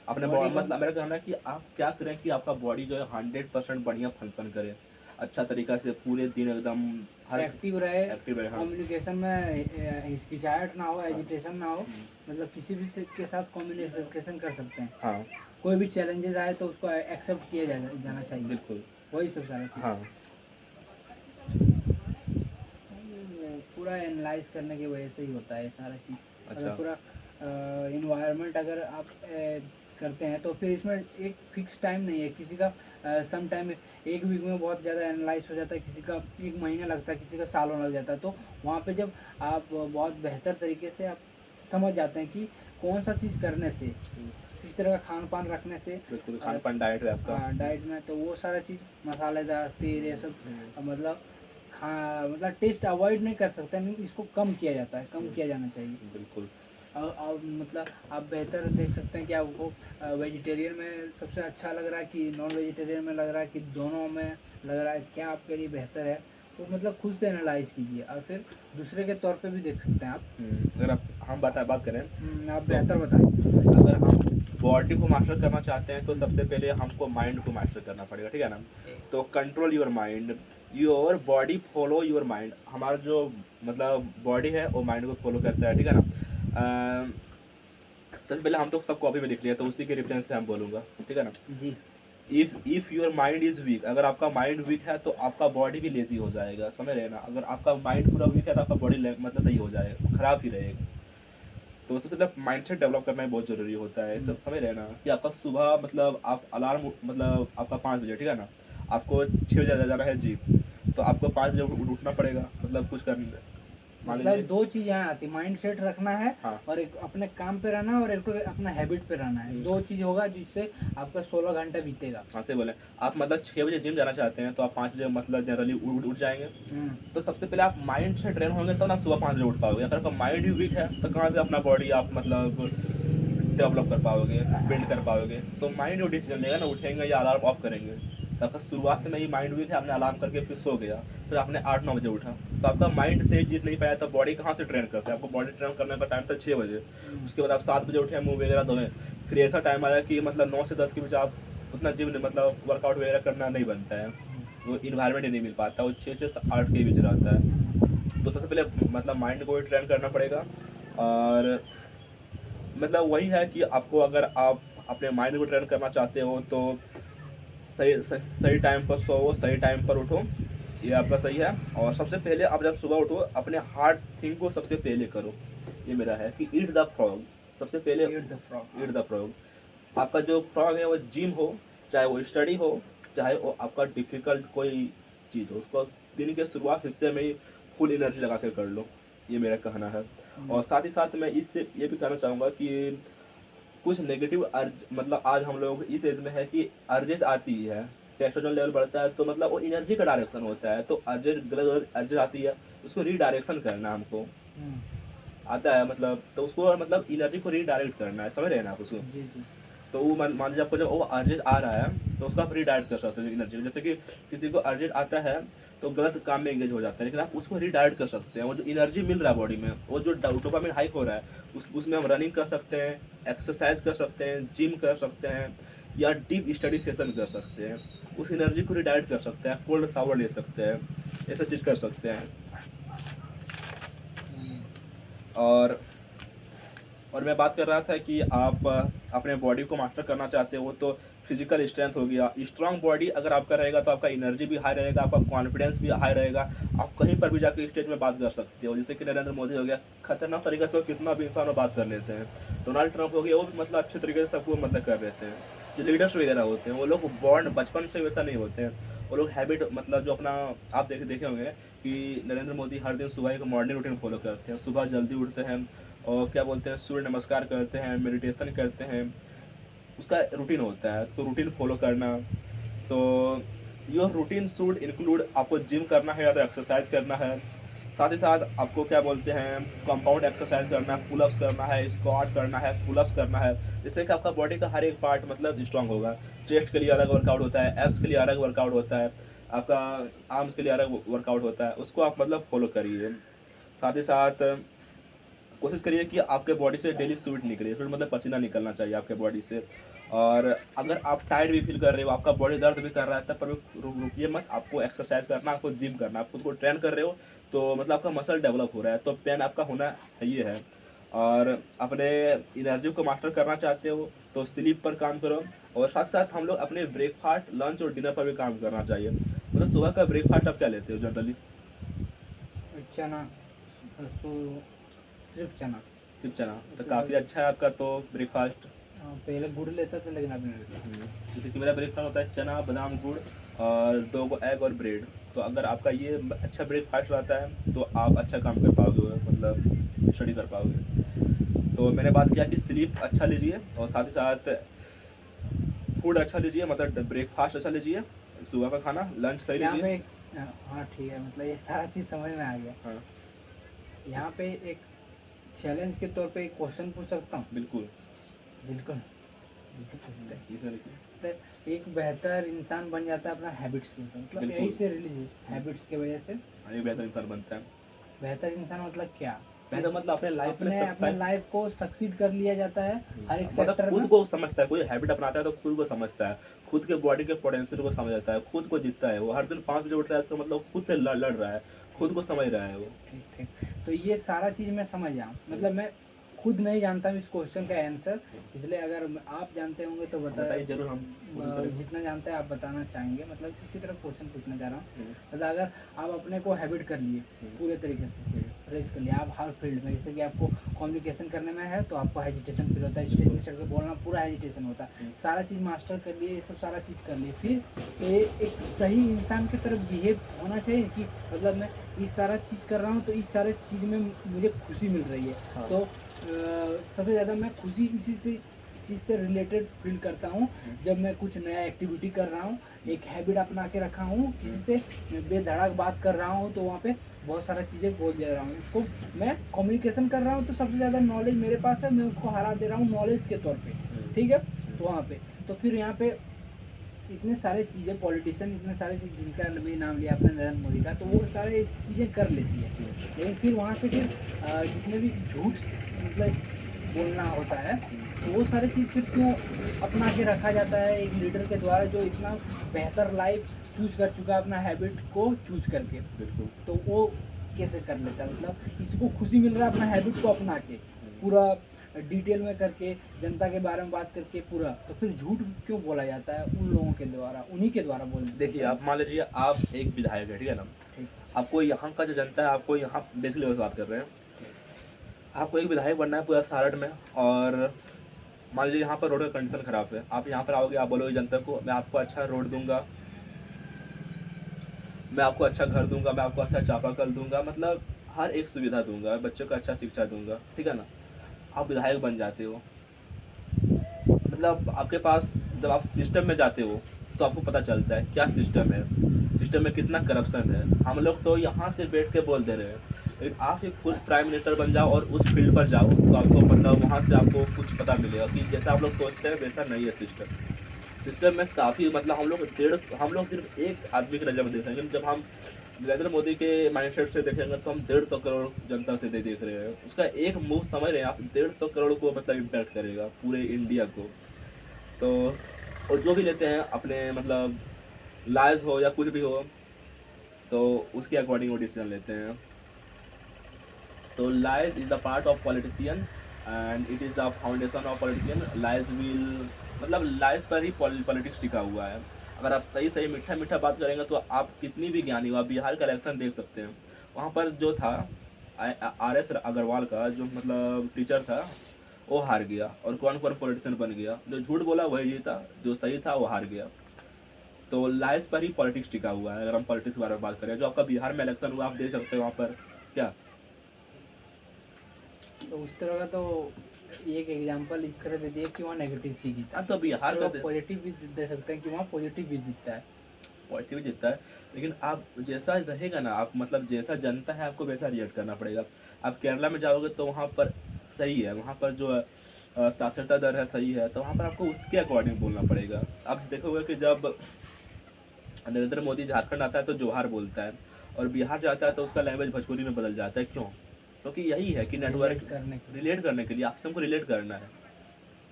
अपने बॉडी। मतलब मेरा कहना है कि आप क्या करें कि आपका बॉडी जो है 100% बढ़िया फंक्शन करे, अच्छा तरीका से पूरे दिन एकदम एक्टिव रहे, कम्युनिकेशन में हिचकिचाहट ना हो, एजिटेशन ना हो, मतलब किसी भी के साथ कम्युनिकेशन कर सकते हैं। हाँ, कोई भी चैलेंजेस आए तो उसको एक्सेप्ट किया जाना चाहिए। बिल्कुल, वही सब सारा चीज़। हाँ, पूरा एनालाइज करने की वजह से ही होता है सारा चीज़। अच्छा। अगर पूरा इन्वायरमेंट अगर आप करते हैं तो फिर इसमें एक फिक्स टाइम नहीं है किसी का। सम टाइम एक वीक में बहुत ज़्यादा एनालाइज हो जाता है, किसी का एक महीना लगता है, किसी का सालों लग जाता है। तो वहाँ पे जब आप बहुत बेहतर तरीके से आप समझ जाते हैं कि कौन सा चीज़ करने से, किस तरह का खान पान रखने से, खान पान डाइट है आपका, डाइट में तो वो सारा चीज़ मसालेदार तेल ये सब मतलब मतलब टेस्ट अवॉइड नहीं कर सकते, इसको कम किया जाता है, कम किया जाना चाहिए। बिल्कुल। और मतलब आप बेहतर देख सकते हैं कि आपको वेजिटेरियन में सबसे अच्छा लग रहा है कि नॉन वेजिटेरियन में लग रहा है कि दोनों में लग रहा है, क्या आपके लिए बेहतर है। तो मतलब खुद से एनालाइज कीजिए और फिर दूसरे के तौर पे भी देख सकते हैं आप। अगर हम बात करें आप बेहतर बताएं। अगर हम बॉडी को मास्टर करना चाहते हैं तो सबसे पहले हमको माइंड को मास्टर करना पड़ेगा, ठीक है ना। तो control your mind, your body follow your mind. हमारा जो मतलब बॉडी है वो माइंड को फॉलो करता है, ठीक है ना। सबसे पहले हम तो सब कॉपी में लिख लिया तो उसी के रेफरेंस से हम बोलूँगा, ठीक है ना जी। If your mind is weak, अगर आपका माइंड वीक है तो आपका बॉडी भी लेजी हो जाएगा, समझ रहे ना। अगर आपका माइंड पूरा वीक है तो आपका बॉडी मतलब सही हो जाएगा, खराब ही रहेगा। तो सबसे पहले माइंडसेट डेवलप करना बहुत ज़रूरी होता है, सब समझ रहे ना कि आपका सुबह मतलब आप अलार्म मतलब आपका 5 बजे, ठीक है ना, आपको 6 बजे जाना है जिम, तो आपको 5 बजे उठना पड़ेगा, मतलब कुछ करना। मतलब दो चीज़ यहाँ आती, माइंड सेट रखना है, हाँ। और एक अपने काम पे रहना है और एक तो अपना हैबिट पे रहना है। दो चीज़ होगा जिससे आपका 16 घंटा बीतेगा। हाँ से बोले आप मतलब 6 बजे जिम जाना चाहते हैं तो आप 5 बजे मतलब जनरली उठ जाएंगे। तो सबसे पहले आप माइंड से ट्रेन होंगे तो ना सुबह 5 बजे उठ पाओगे। अगर आपका माइंड ही वीक है तो कहाँ से अपना बॉडी आप मतलब डेवलप कर पाओगे, बिल्ड कर पाओगे। तो माइंड जो डिसीजन लेगा ना, उठेंगे या अलार्म ऑफ करेंगे। तो आपका शुरुआत में ही माइंड वीक है, आपने अलार्म करके फिर सो गया, फिर आपने 8-9 बजे उठा, तो आपका माइंड से जीत नहीं पाया तो बॉडी कहाँ से ट्रेन करते हैं। आपको बॉडी ट्रेन करने का टाइम था 6 बजे, उसके बाद आप 7 बजे उठे, मुँह वगैरह धोए, फिर ऐसा टाइम आया कि मतलब 9 से 10 के बीच आप उतना जिम मतलब वर्कआउट वगैरह करना नहीं बनता है, वो इन्वायरमेंट ही नहीं मिल पाता, वो 6 से 8 के बीच रहता है। तो सबसे पहले मतलब माइंड को ट्रेन करना पड़ेगा। और मतलब वही है कि आपको अगर आप अपने माइंड को ट्रेन करना चाहते हो तो सही टाइम पर सोओ, सही टाइम पर उठो, ये आपका सही है। और सबसे पहले आप जब सुबह उठो अपने हार्ड थिंग को सबसे पहले करो, ये मेरा है कि ईट द फ्रॉग। सबसे पहले ईट द फ्रॉग। आपका जो फ्रॉग है वो जिम हो, चाहे वो स्टडी हो, चाहे वो आपका डिफ़िकल्ट कोई चीज़ हो, उसको दिन के शुरुआत हिस्से में ही फुल एनर्जी लगा के कर लो, ये मेरा कहना है। और साथ ही साथ मैं इससे ये भी कहना चाहूँगा कि कुछ नेगेटिव अर्ज, मतलब आज हम लोग इस एज में है कि अर्जेस आती है, टेस्टोस्टेरोन लेवल बढ़ता है, तो मतलब वो एनर्जी का डायरेक्शन होता है, तो अर्जेस गलत अर्जेस आती है, उसको रीडायरेक्शन करना हमको आता है, मतलब तो उसको मतलब एनर्जी को रीडायरेक्ट करना है, समझ रहे हैं ना आप उसको। जी जी। तो वो मान लीजिए आपको जब वो अर्जेस आ रहा है तो उसको आप रीडायरेक्ट कर सकते हो एनर्जी। जैसे कि किसी को अर्जेस आता है तो गलत काम में एंगेज हो जाता है, लेकिन आप उसको रीडायरेक्ट कर सकते हैं। वो जो एनर्जी मिल रहा है बॉडी में, वो जो डोपामिन हाइक हो रहा है, उसमें हम रनिंग कर सकते हैं, एक्सरसाइज कर सकते हैं, जिम कर सकते हैं, या डीप स्टडी सेशन कर सकते हैं, उस एनर्जी को रीडायरेक्ट कर सकते हैं, कोल्ड शावर ले सकते हैं, ऐसा चीज़ कर सकते हैं। और मैं बात कर रहा था कि आप अपने बॉडी को मास्टर करना चाहते हो, तो फिजिकल स्ट्रेंथ हो गया, स्ट्रांग बॉडी अगर आपका रहेगा तो आपका एनर्जी भी हाई रहेगा, आपका कॉन्फिडेंस भी हाई रहेगा, आप कहीं पर भी जाकर स्टेज में बात कर सकते हो। जैसे कि नरेंद्र मोदी हो गया, खतरनाक तरीके से वो कितना भी इंसान बात कर लेते हैं। डोनाल्ड ट्रंप हो गया, वो भी मतलब अच्छे तरीके से सबको मतलब कर लेते हैं। जो लीडर्स वगैरह होते हैं वो लोग बॉर्न बचपन से वैसा नहीं होते हैं, वो लोग हैबिट मतलब जो अपना आप देखे होंगे कि नरेंद्र मोदी हर दिन सुबह एक मॉर्निंग रूटीन फॉलो करते हैं, सुबह जल्दी उठते हैं और क्या बोलते हैं, सूर्य नमस्कार करते हैं, मेडिटेशन करते हैं, उसका रूटीन होता है, तो रूटीन फॉलो करना। तो योर रूटीन शुड इंक्लूड, आपको जिम करना है या तो एक्सरसाइज करना है, साथ ही साथ आपको क्या बोलते हैं कंपाउंड एक्सरसाइज करना है, पुलअप्स करना है, स्क्वाट करना है, पुलअप्स करना है, जिससे कि आपका बॉडी का हर एक पार्ट मतलब स्ट्रांग होगा। चेस्ट के लिए अलग वर्कआउट होता है, एब्स के लिए अलग वर्कआउट होता है, आपका आर्म्स के लिए अलग वर्कआउट होता है, उसको आप मतलब फॉलो करिए। साथ ही साथ कोशिश करिए कि आपके बॉडी से डेली स्वेट निकले, स्वेट मतलब पसीना निकलना चाहिए आपके बॉडी से। और अगर आप टायर्ड भी फील कर रहे हो, आपका बॉडी दर्द भी कर रहा है, तब पर रुकिए मत, आपको एक्सरसाइज करना, आपको जिम करना, आप खुद को ट्रेन कर रहे हो तो मतलब आपका मसल डेवलप हो रहा है, तो पेन आपका होना है ये है। और अपने एनर्जी को मास्टर करना चाहते हो तो स्लीप पर काम करो, और साथ साथ हम लोग अपने ब्रेकफास्ट, लंच और डिनर पर भी काम करना चाहिए। मतलब सुबह का ब्रेकफास्ट आप क्या लेते हो जनरली? चना, तो सिर्फ चना। सिर्फ चना, तो काफ़ी अच्छा है आपका तो ब्रेकफास्ट। पहले गुड़ लेता था लेकिन अब नहीं लेता। जैसे कि मेरा ब्रेकफास्ट होता है चना, बादाम, गुड़ और 2 एग और ब्रेड। तो अगर आपका ये अच्छा ब्रेकफास्ट रहता है तो आप अच्छा काम कर पाओगे, मतलब स्टडी कर पाओगे। तो मैंने बात किया कि स्लीप अच्छा लीजिए और साथ ही साथ फूड अच्छा लीजिए, मतलब ब्रेकफास्ट अच्छा लीजिए, सुबह का खाना, लंच सही यहाँ लीजिए। पे हाँ ठीक है, मतलब ये सारा चीज़ समझ में आ गया। हाँ यहाँ पे एक चैलेंज के तौर पे एक क्वेश्चन पूछ सकता हूँ? बिल्कुल, बिल्कुल पूछते हैं। इसमें लिखिए। तो एक बेहतर इंसान बन जाता है अपना हैबिट्स की वजह से, मतलब बिल्कुल। यही से रिलीजियस हैबिट्स की वजह से ये बेहतर इंसान बनता है। बेहतर इंसान मतलब क्या? बेहतर मतलब अपने लाइफ में अपने लाइफ को सक्सीड कर लिया जाता है हर एक मतलब सेक्टर खुद में। को समझता है, कोई हैबिट अपनाता है तो खुद को समझता है, खुद के बॉडी के पोटेंशियल को समझता है, खुद को जीतता है। वो हर दिन 5 बजे उठ रहा है तो मतलब खुद से लड़ रहा है, खुद को समझ रहा है वो। ठीक ठीक, तो ये सारा चीज़ मैं समझ जाऊँ, मतलब मैं खुद नहीं जानता हूँ इस क्वेश्चन का आंसर, इसलिए अगर आप जानते होंगे तो बताइए जरूर, हम जितना जानते हैं आप बताना चाहेंगे, मतलब इसी तरह क्वेश्चन पूछना चाह रहा हूँ। मतलब अगर आप अपने को हैबिट कर लिए पूरे तरीके से, रेस कर लिया आप हर फील्ड में, जैसे कि आपको कम्युनिकेशन करने में है तो आपको हेजिटेशन फील होता है, स्टेज में चढ़ के बोलना पूरा हेजिटेशन होता है, सारा चीज़ मास्टर कर लिए, ये सब सारा चीज़ कर लिए, फिर एक सही इंसान की तरफ बिहेव होना चाहिए कि मतलब मैं इस सारा चीज़ कर रहा हूँ तो इस सारे चीज़ में मुझे खुशी मिल रही है। हाँ। तो सबसे ज़्यादा मैं खुशी इसी से चीज़ से रिलेटेड फील करता हूँ जब मैं कुछ नया एक्टिविटी कर रहा हूँ, एक हैबिट अपना के रखा हूँ, किसी से बेधड़क बात कर रहा हूँ तो वहाँ पे बहुत सारा चीज़ें बोल दे रहा हूँ, उसको मैं कम्युनिकेशन कर रहा हूँ तो सबसे ज़्यादा नॉलेज मेरे पास है, मैं उसको हरा दे रहा हूँ नॉलेज के तौर पे, ठीक है। तो वहाँ पे तो फिर यहाँ पे इतने सारे चीज़ें पॉलिटिशियन, इतने सारे चीज़ जिनका भी नाम लिया आपने नरेंद्र मोदी का, तो वो सारे चीज़ें कर लेती है, लेकिन फिर वहाँ से फिर जितने भी झूठ मतलब बोलना होता है तो वो सारी चीज़ फिर क्यों अपना के रखा जाता है एक लीडर के द्वारा जो इतना बेहतर लाइफ चूज कर चुका है अपना हैबिट को चूज करके, तो वो कैसे कर लेता है, मतलब इसको खुशी मिल रहा है अपना हैबिट को अपना के पूरा डिटेल में करके जनता के बारे में बात करके पूरा, तो फिर झूठ क्यों बोला जाता है उन लोगों के द्वारा, उन्हीं के द्वारा बोल। देखिए आप मान लीजिए आप एक विधायक है, ठीक है ना, आपको यहाँ का जो जनता है, आपको यहाँ बेसिक लेवल से बात कर रहे हैं, आपको एक विधायक बनना है पूरा सारठ में, और मान लीजिए यहाँ पर रोड का कंडीशन खराब है, आप यहाँ पर आओगे, आप बोलोगे जनता को मैं आपको अच्छा रोड दूंगा, मैं आपको अच्छा घर दूंगा, मैं आपको अच्छा चापाकल दूंगा, मतलब हर एक सुविधा दूंगा, बच्चों को अच्छा शिक्षा दूंगा, ठीक है ना, आप विधायक बन जाते हो। मतलब आपके पास जब आप सिस्टम में जाते हो तो आपको पता चलता है क्या सिस्टम है, सिस्टम में कितना करप्शन है। हम लोग तो यहाँ से बैठ के बोल दे रहे हैं, लेकिन आप एक खुद प्राइम मिनिस्टर बन जाओ और उस फील्ड पर जाओ तो आपको मतलब वहाँ से आपको कुछ पता मिलेगा कि जैसा आप लोग सोचते हैं वैसा नहीं है सिस्टम। सिस्टम में काफ़ी मतलब हम लोग सिर्फ एक आदमी की नज़र में देख रहे हैं, लेकिन जब हम नरेंद्र मोदी के माइंडसेट से देखेंगे तो हम 150 करोड़ जनता से देख रहे हैं। उसका एक मूव समझ रहे हैं आप, 150 करोड़ को मतलब इम्पैक्ट करेगा पूरे इंडिया को। तो और जो भी लेते हैं अपने मतलब लाइज हो या कुछ भी हो, तो उसके अकॉर्डिंग वो डिसीजन लेते हैं। तो lies is the part of politician and it is the foundation of politician. Lies will मतलब लाइज पर ही पॉलिटिक्स टिका हुआ है। अगर आप सही सही मीठा मीठा बात करेंगे तो आप कितनी भी ज्ञानी हो, आप बिहार का इलेक्शन देख सकते हैं। वहाँ पर जो था RS अग्रवाल का जो मतलब टीचर था वो हार गया, और कौन कौन पॉलिटिशियन बन गया। जो झूठ बोला वही जीता, जो सही था वो हार गया। तो लाइज पर ही पॉलिटिक्स टिका हुआ है। अगर हम पॉलिटिक्स के बारे में बात करें, जो आपका बिहार में इलेक्शन हुआ आप देख सकते हैं वहाँ पर क्या। तो उस तरह का तो एक एग्जांपल इस तरह दे दिया कि वहाँ नेगेटिव चीज जीता, तो बिहार का पॉजिटिव भी दे सकते हैं कि वहाँ पॉजिटिव भी जीतता है। पॉजिटिव जीतता है, लेकिन आप जैसा रहेगा ना, आप मतलब जैसा जनता है आपको वैसा रिएक्ट करना पड़ेगा। आप केरला में जाओगे तो वहाँ पर सही है, वहाँ पर जो साक्षरता दर है सही है, तो वहाँ पर आपको उसके अकॉर्डिंग बोलना पड़ेगा। आप देखोगे कि जब नरेंद्र मोदी झारखंड आता है तो जोहार बोलता है, और बिहार जाता है तो उसका लैंग्वेज भोजपुरी में बदल जाता है। क्यों? क्योंकि यही है कि नेटवर्क रिलेट करने के लिए, आपसे हमको रिलेट करना है,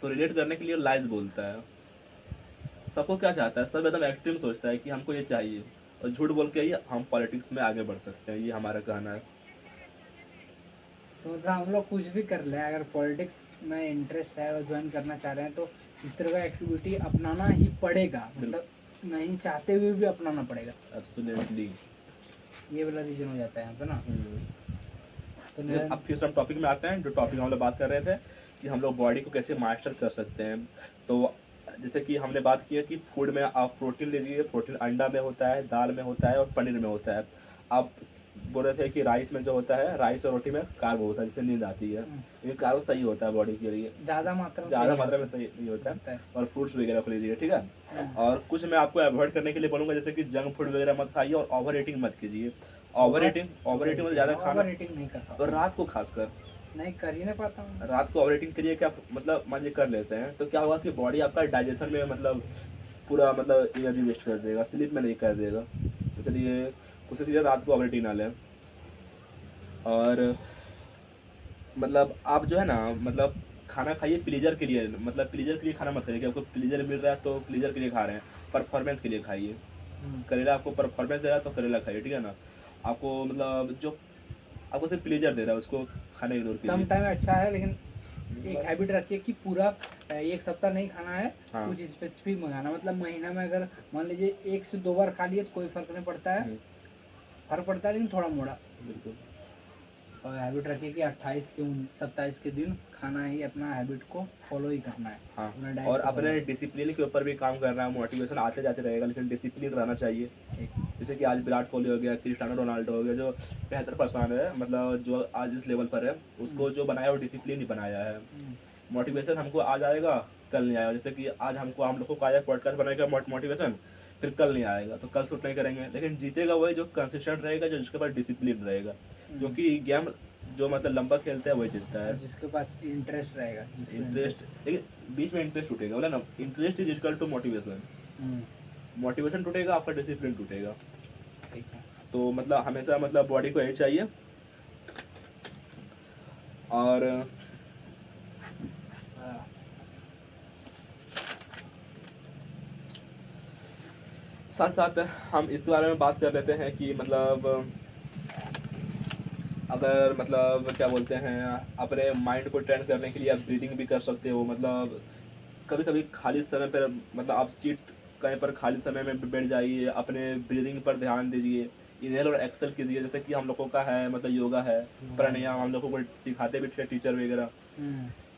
तो रिलेट करने के लिए लाइज बोलता है। सबको क्या चाहता है, सब एकदम एक्सट्रीम सोचता है कि हमको ये चाहिए, और झूठ बोल के ही हम पॉलिटिक्स में आगे बढ़ सकते हैं, ये हमारा कहना है। तो मतलब हम लोग कुछ भी कर ले, अगर पॉलिटिक्स में इंटरेस्ट है और ज्वाइन करना चाह रहे हैं तो इस तरह का एक्टिविटी अपनाना ही पड़ेगा, मतलब नहीं चाहते हुए भी अपनाना पड़ेगा। एब्सोल्युटली, ये वाला रीजन हो जाता है यहाँ पे ना। तो अब फिर हम टॉपिक में आते हैं, जो टॉपिक हम लोग बात कर रहे थे कि हम लोग बॉडी को कैसे मास्टर कर सकते हैं। तो जैसे कि हमने बात की है कि फूड में आप प्रोटीन लीजिए, प्रोटीन अंडा में होता है, दाल में होता है और पनीर में होता है। आप बोल रहे थे कि राइस में जो होता है, राइस और रोटी में कार्ब होता है जिससे नींद आती है, लेकिन कार्ब सही होता है बॉडी के लिए, ज़्यादा मात्रा में सही नहीं होता है। और फ्रूट्स वगैरह को लीजिए, ठीक है। और कुछ मैं आपको अवॉइड करने के लिए बोलूँगा, जैसे कि जंक फूड वगैरह मत खाइए और ओवर ईटिंग मत कीजिए। ओवर ईटिंग मतलब ज़्यादा खाना, नहीं करता और रात को खासकर नहीं कर ही नहीं पाता हूँ। रात को ओवर ईटिंग करिए, क्या मतलब मान लीजिए कर लेते हैं तो क्या होगा कि बॉडी आपका डाइजेशन में मतलब पूरा मतलब एनर्जी वेस्ट कर देगा, स्लीप में नहीं कर देगा। इसलिए उसी लिए रात को ओवर ईटिंग ना लें। और मतलब आप जो है ना मतलब खाना खाइए प्लीजर के लिए, मतलब प्लीजर के लिए खाना मत खाइए कि आपको प्लीजर मिल रहा है तो प्लीजर के लिए खा रहे हैं, परफॉर्मेंस के लिए खाइए। करेला आपको परफॉर्मेंस दे रहा है तो करेला खाइए, ठीक है ना। आपको मतलब जो आपको सिर्फ प्लीजर दे रहा है उसको खाने इग्नोर कीजिए। सम टाइम अच्छा है, लेकिन एक हैबिट रखिए कि पूरा एक सप्ताह नहीं खाना है। हाँ। कुछ स्पेसिफिक मंगाना, मतलब महीना में अगर मान लीजिए 1 से 2 बार खा लिए तो कोई फर्क नहीं पड़ता है, फर्क पड़ता है लेकिन थोड़ा मोड़ा। बिल्कुल। और हैबिट रखिए कि 28 के 27 के दिन खाना ही, अपना हैबिट को फॉलो ही करना है। हाँ, और अपने डिसिप्लिन के ऊपर भी काम करना है। मोटिवेशन आते जाते रहेगा, लेकिन डिसिप्लिन रहना चाहिए। जैसे कि आज विराट कोहली हो गया, क्रिस्टियानो रोनाल्डो हो गया, जो बेहतर पर्सन है, मतलब जो आज इस लेवल पर है, उसको जो बनाया वो डिसिप्लिन ही बनाया है। मोटिवेशन हमको आज आएगा कल नहीं आएगा। जैसे कि आज हम लोग को आया पॉडकास्ट बनाएगा मोटिवेशन, फिर कल नहीं आएगा तो कल शूट नहीं करेंगे, लेकिन जीतेगा वही जो कंसिस्टेंट रहेगा, जो जिसके पास डिसिप्लिन रहेगा। क्योंकि गेम जो मतलब लंबा खेलता है वही जीतता है, जिसके पास इंटरेस्ट रहेगा। इंटरेस्ट, लेकिन बीच में इंटरेस्ट टूटेगा, बोला ना, interest is equal to motivation. Motivation टूटेगा, आपका डिसिप्लिन टूटेगा। तो मतलब हमेशा मतलब बॉडी को यही चाहिए। और साथ साथ हम इसके बारे में बात कर लेते हैं कि मतलब अगर मतलब क्या बोलते हैं, अपने माइंड को ट्रेन करने के लिए आप ब्रीदिंग भी कर सकते हो। मतलब कभी कभी खाली समय पर मतलब आप सीट कहीं पर खाली समय में बैठ जाइए, अपने ब्रीदिंग पर ध्यान दीजिए, इनहेल और एक्सेल कीजिए। जैसे कि हम लोगों का है मतलब योगा है, प्राणायाम हम लोगों को सिखाते भी थे टीचर वगैरह।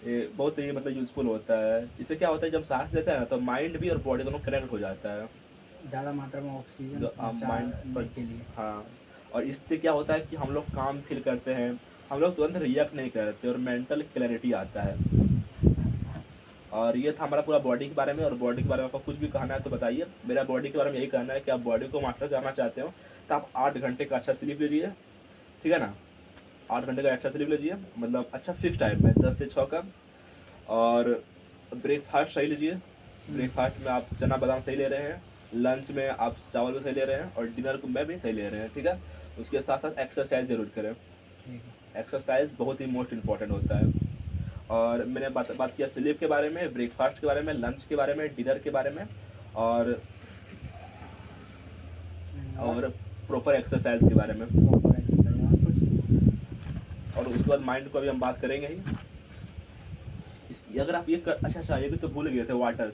ये बहुत ही मतलब यूजफुल होता है। इससे क्या होता है, जब सांस लेता है ना तो माइंड भी और बॉडी दोनों कनेक्ट हो जाता है, ज़्यादा मात्रा में ऑक्सीजन माइंड पर के लिए। हाँ, और इससे क्या होता है कि हम लोग काम फील करते हैं, हम लोग तुरंत रिएक्ट नहीं करते और मेंटल क्लैरिटी आता है। और ये था हमारा पूरा बॉडी के बारे में। और बॉडी के बारे में आपको कुछ भी कहना है तो बताइए। मेरा बॉडी के बारे में यही कहना है कि आप बॉडी को मास्टर करना चाहते हो तो आप 8 घंटे का अच्छा स्लीप लीजिए, ठीक है ना। 8 घंटे का अच्छा स्लीप लीजिए, मतलब अच्छा फिक्स टाइम में 10 से 6 का। और ब्रेकफास्ट सही लीजिए, ब्रेकफास्ट में आप चना बादाम सही ले रहे हैं, लंच में आप चावल भी सही ले रहे हैं, और डिनर में भी सही ले रहे हैं, ठीक है। उसके साथ साथ एक्सरसाइज जरूर करें, एक्सरसाइज बहुत ही मोस्ट इम्पॉर्टेंट होता है। और मैंने बात किया स्लीप के बारे में, ब्रेकफास्ट के बारे में, लंच के बारे में, डिनर के बारे में, और प्रॉपर एक्सरसाइज के बारे में। और उसके बाद माइंड को अभी हम बात करेंगे ही। अगर आप ये अच्छा ये भी तो भूल गए थे, वाटर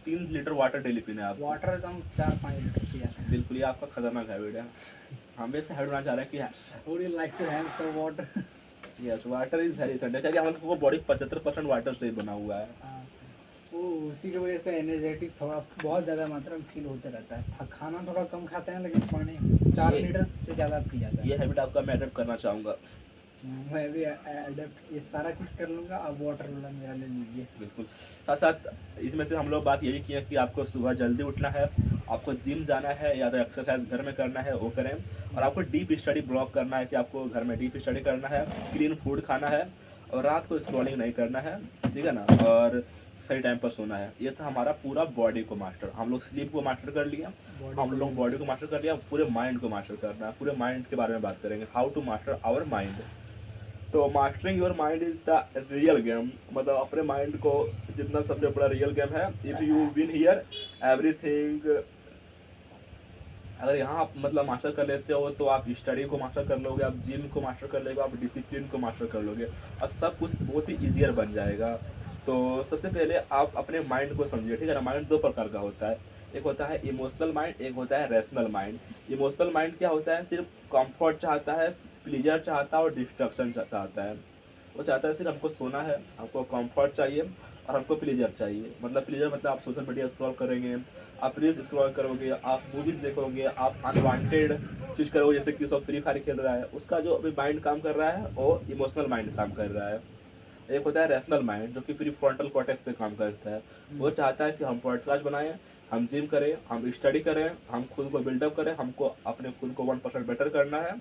3 लीटर वाटर डेली पीना है आप। वाटर कम 4-5 लीटर पिया। बिल्कुल, ये आपका खतरनाक हैबिट है। हम भी इसका हैबिट बनाना चाह रहे हैं कि would you like to have some water? Yes, water is very essential, क्योंकि हम लोग को बॉडी 75% वाटर से ही बना हुआ है। वो उसी की वजह से एनर्जेटिक थोड़ा बहुत ज़्यादा मात्रा में फील होता रहता है। खाना थोड़ा कम खाते हैं लेकिन पानी 4 लीटर से ज़्यादा पी जाता है। ये हैबिट आपका मैं अडॉप्ट करना चाहूँगा। मैं भी अडॉप्ट ये सारा चीज़ कर लूँगा। आप वाटर वाला मेरा ले लीजिए। बिल्कुल। साथ साथ इसमें से हम लोग बात यही की है कि आपको सुबह जल्दी उठना है, आपको जिम जाना है या तो एक्सरसाइज घर में करना है वो करें, और आपको डीप स्टडी ब्लॉक करना है कि आपको घर में डीप स्टडी करना है, क्लीन फूड खाना है, और रात को स्क्रॉलिंग नहीं करना है, ठीक है ना। और सही टाइम पर सोना है। ये था हमारा पूरा बॉडी को मास्टर। हम लोग स्लीप को मास्टर कर लिया, हम लोग बॉडी को मास्टर कर लिया, पूरे माइंड को मास्टर करना है। पूरे माइंड के बारे में बात करेंगे, how to master our mind. तो mastering your mind is the real game, मतलब अपने माइंड को जितना सबसे बड़ा रियल गेम है। If you win here everything, अगर यहाँ आप मतलब मास्टर कर लेते हो तो आप स्टडी को मास्टर कर लोगे, आप जिम को मास्टर कर लोगे, आप डिसिप्लिन को मास्टर कर लोगे, और सब कुछ बहुत ही ईजियर बन जाएगा। तो सबसे पहले आप अपने माइंड को समझिए, ठीक है ना। माइंड 2 प्रकार का होता है, एक होता है इमोशनल माइंड, एक होता है रैशनल माइंड। इमोशनल माइंड क्या होता है, सिर्फ कंफर्ट चाहता है, प्लीजर चाहता है और डिस्ट्रक्शन चाहता है। वो चाहता है सिर्फ हमको सोना है, हमको कंफर्ट चाहिए और हमको प्लीजर चाहिए। मतलब प्लीजर मतलब आप सोशल मीडिया स्क्रॉल करेंगे, आप रील्स स्क्रॉल करोगे, आप मूवीज़ देखोगे, आप अनवांटेड चीज़ करोगे, जैसे कि सब फ्री फायर खेल रहा है, उसका जो अभी माइंड काम कर रहा है वो इमोशनल माइंड काम कर रहा है। एक होता है रैशनल माइंड जो कि प्री फ्रंटल कॉर्टेक्स से काम करता है। वो चाहता है कि हम पॉडकास्ट बनाएं, हम जिम करें, हम स्टडी करें, हम खुद को बिल्डअप करें, हमको अपने खुद को 1% बेटर करना है,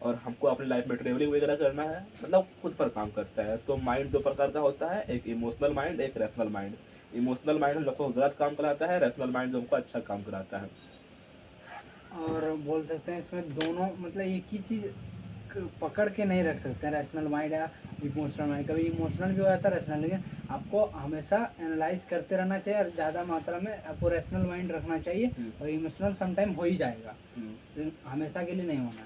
और हमको अपनी लाइफ में ट्रेवलिंग वगैरह करना है, मतलब खुद पर काम करता है। तो माइंड 2 प्रकार का होता है, एक इमोशनल माइंड, एक रैशनल माइंड। इमोशनल माइंड हम लोग को गलत काम कराता है, रैशनल माइंड हमको अच्छा काम कराता है। और बोल सकते हैं इसमें दोनों मतलब एक ही चीज़ पकड़ के नहीं रख सकते हैं, रैशनल माइंड या इमोशनल माइंड। कभी इमोशनल भी हो जाता है रैशनल, लेकिन आपको हमेशा एनालाइज करते रहना चाहिए और ज़्यादा मात्रा में आपको रैशनल माइंड रखना चाहिए, और इमोशनल समटाइम हो ही जाएगा, लेकिन हमेशा के लिए नहीं होना।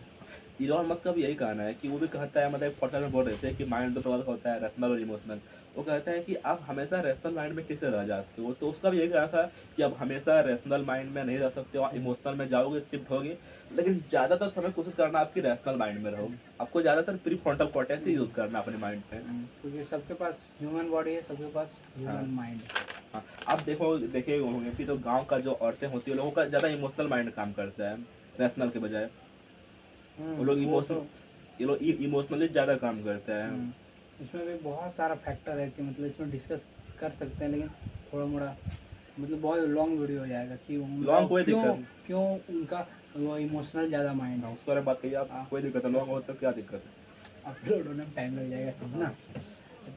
इलॉन मस्क का भी यही कहना है कि वो भी कहता है, मतलब पॉडकास्ट में बोल रहे थे कि माइंड 2 प्रकार का होता है, रैशनल और इमोशनल। वो कहता है कि आप हमेशा रैशनल माइंड में कैसे रह जाते हो, तो उसका भी यही कहा था कि आप हमेशा रैशनल माइंड में नहीं रह सकते हो, इमोशनल में जाओगे, शिफ्ट होगे, लेकिन ज़्यादातर समय कोशिश करना आपकी रैशनल माइंड में रहो। आपको ज़्यादातर प्री फ्रंटल कॉर्टेक्स ही यूज़ करना अपने माइंड पे, क्योंकि सबके पास ह्यूमन बॉडी है, सबके पास ह्यूमन माइंड है। हाँ, आप देखे होंगे कि जो गाँव का जो औरतें होती है, लोगों का ज़्यादा इमोशनल माइंड काम करता है रैशनल के बजाय। वो लोग इमोशनली ज़्यादा काम करता है। इसमें भी बहुत सारा फैक्टर है कि मतलब इसमें डिस्कस कर सकते हैं, लेकिन थोड़ा मोड़ा मतलब बहुत लॉन्ग वीडियो हो जाएगा कि लॉन्ग कोई दिक्कत क्यों उनका वो इमोशनल ज़्यादा माइंड है। उस बारे में बात करिए आप, कोई दिक्कत है, लॉन्ग हो तो क्या दिक्कत है, अपलोड होने में टाइम लग जाएगा ना।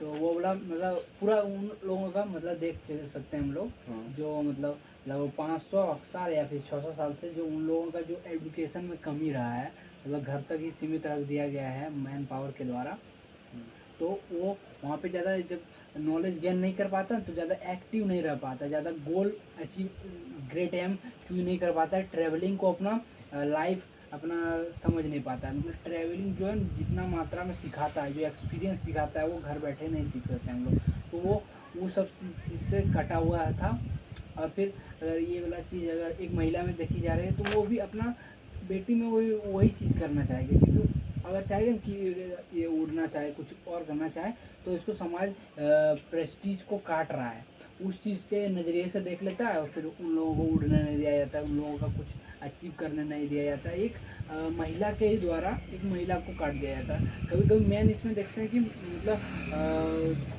तो वो बोला मतलब पूरा उन लोगों का मतलब देख सकते हैं हम लोग, जो मतलब लगभग 500 साल या फिर 600 साल से जो उन लोगों का जो एजुकेशन में कमी रहा है, मतलब घर तक ही सीमित रख दिया गया है मैन पावर के द्वारा। तो वो वहाँ पे ज़्यादा जब नॉलेज गेन नहीं कर पाता तो ज़्यादा एक्टिव नहीं रह पाता, ज़्यादा goal achieve great aim choose नहीं कर पाता है, ट्रैवलिंग को अपना लाइफ अपना समझ नहीं पाता है। मतलब ट्रैवलिंग जो है जितना मात्रा में सिखाता है, जो एक्सपीरियंस सिखाता है, वो घर बैठे नहीं सीख सकते हम लोग। तो वो सब चीज़ से कटा हुआ था। और फिर अगर ये वाला चीज़ अगर एक महिला में देखी जा रही है तो वो भी अपना बेटी में वही चीज़ करना चाहेगी, क्योंकि अगर चाहे कि ये उड़ना चाहे, कुछ और करना चाहे, तो इसको समाज प्रेस्टीज को काट रहा है, उस चीज़ के नज़रिए से देख लेता है, और फिर उन लोगों को उड़ने नहीं दिया जाता है, उन लोगों का कुछ अचीव करने नहीं दिया जाता है। एक महिला के ही द्वारा एक महिला को काट दिया जाता है। कभी कभी मैन इसमें देखते हैं कि मतलब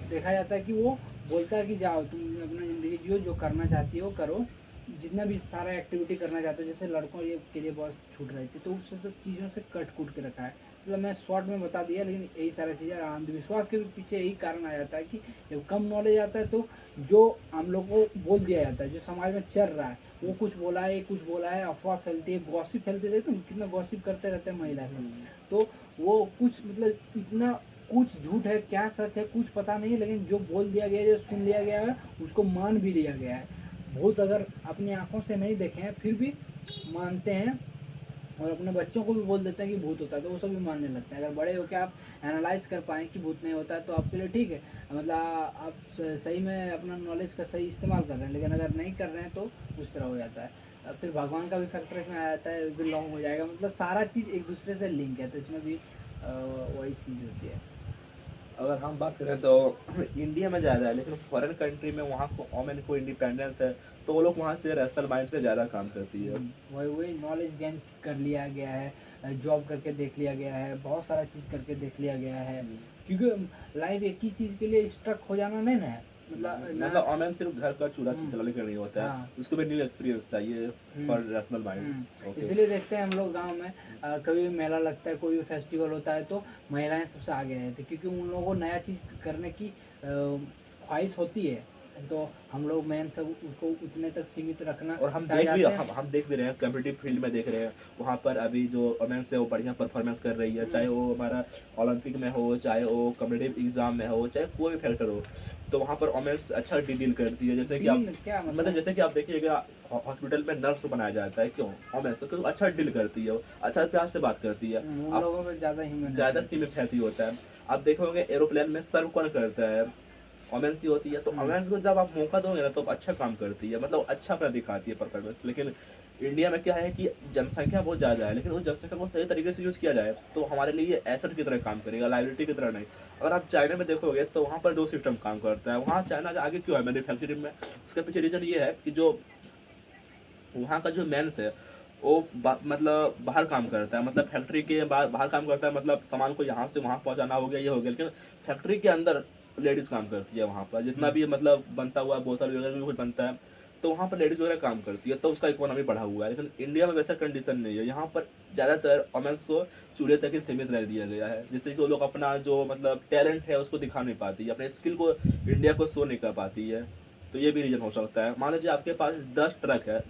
देखा जाता है कि वो बोलता है कि जाओ तुम अपना ज़िंदगी जियो, जो करना चाहती हो करो, जितना भी सारा एक्टिविटी करना चाहते हो, जैसे लड़कों के लिए बहुत छूट रही थी, तो उस सब चीज़ों से कट कूट के रखा है। मतलब मैं शॉर्ट में बता दिया, लेकिन यही सारा चीज़ें अंधविश्वास के पीछे यही कारण आ जाता है कि जब कम नॉलेज आता है तो जो हम लोग को बोल दिया जाता है, जो समाज में चल रहा है, वो कुछ बोला है, कुछ बोला है, अफवाह फैलती है, गॉसिप फैलते रहते हैं, कितना गॉसिप करते रहते हैं महिला से, तो वो कुछ मतलब इतना कुछ झूठ है, क्या सच है कुछ पता नहीं, लेकिन जो बोल दिया गया, जो सुन लिया गया है, उसको मान भी लिया गया है। भूत अगर अपनी आंखों से नहीं देखे हैं फिर भी मानते हैं, और अपने बच्चों को भी बोल देते हैं कि भूत होता है, तो वो सब भी मानने लगते हैं। अगर बड़े होकर आप एनालाइज कर पाएँ कि भूत नहीं होता है तो आपके लिए ठीक है, मतलब आप सही में अपना नॉलेज का सही इस्तेमाल कर रहे हैं, लेकिन अगर नहीं कर रहे हैं तो उस तरह हो जाता है। फिर भगवान का भी फैक्टर इसमें आ जाता है, बिलोंग हो जाएगा, मतलब सारा चीज़ एक दूसरे से लिंक है, तो इसमें भी वही चीज़ होती है। अगर हम बात करें तो इंडिया में ज़्यादा है, लेकिन फॉरेन कंट्री में वहाँ को वोमेन को इंडिपेंडेंस है, तो वो लोग वहाँ से रैशनल माइंड से ज़्यादा काम करती है। वही वही नॉलेज गेन कर लिया गया है, जॉब करके देख लिया गया है, बहुत सारा चीज़ करके देख लिया गया है, क्योंकि लाइफ एक ही चीज़ के लिए स्ट्रक हो जाना नहीं ना है, मतलब वोमेन सिर्फ घर का चूल्हा चलाने के नहीं होता है, हाँ। उसको भी न्यू एक्सपीरियंस चाहिए फॉर रैशनल माइंड। इसलिए देखते हैं हम लोग गांव में कभी भी मेला लगता है, कोई भी फेस्टिवल होता है तो महिलाएं सबसे आगे रहती है, क्योंकि उन लोगों को नया चीज़ करने की ख्वाहिश होती है, तो हम लोग मैन सब उसको उतने तक सीमित रखना और हम चाह देख भी जाते हैं। हम देख भी रहे हैं, कम्पिटिटिव फील्ड में देख रहे हैं, वहाँ पर अभी जो वोमेन्स है वो बढ़िया परफॉर्मेंस कर रही है, चाहे वो हमारा ओलंपिक में हो, चाहे वो कम्पिटिटिव एग्जाम में हो, चाहे कोई भी फैक्टर हो, तो वहाँ पर वोमेन्स अच्छा डील करती है। जैसे कि आप क्या मतलब जैसे कि आप देखिएगा हॉस्पिटल में नर्स बनाया जाता है, क्यों? वोमेन्स तो अच्छा डील करती है, वो अच्छा प्यार से बात करती है, उन लोगों में ज़्यादा सिम्पैथी होता है। आप देखोगे एरोप्लेन में सर्व कौन करता है? वोमेन्स ही होती है, तो वोमेन्स को जब आप मौका दोगे ना तो अच्छा काम करती है, मतलब अच्छा अपना दिखाती है परफॉर्मेंस। लेकिन इंडिया में क्या है कि जनसंख्या बहुत ज़्यादा है, लेकिन उस जनसंख्या को सही तरीके से यूज़ किया जाए तो हमारे लिए ये एसेट की तरह काम करेगा, लायबिलिटी की तरह नहीं। अगर आप चाइना में देखोगे तो वहाँ पर दो सिस्टम काम करता है। वहाँ चाइना आगे क्यों है मैन्युफैक्चरिंग में? उसके पीछे रीज़न ये है कि जो वहाँ का जो मेंस है वो मतलब बाहर काम करता है, मतलब फैक्ट्री के बाहर काम करता है, मतलब सामान को यहाँ से वहाँ पहुँचाना हो गया, ये हो गया। लेकिन फैक्ट्री के अंदर लेडीज़ काम करती है वहाँ पर, जितना भी मतलब बनता हुआ बोतल वगैरह भी कुछ बनता है तो वहाँ पर लेडीज़ वगैरह काम करती है, तो उसका इकोनॉमी बढ़ा हुआ है। लेकिन इंडिया में वैसा कंडीशन नहीं है, यहाँ पर ज़्यादातर वोमेंस को चूल्हे तक ही सीमित रह दिया गया है, जिससे कि वो लोग अपना जो मतलब टैलेंट है उसको दिखा नहीं पाती है, अपने स्किल को इंडिया को शो नहीं कर पाती है। तो ये भी रीज़न हो सकता है। मान लीजिए आपके पास 10 ट्रक है,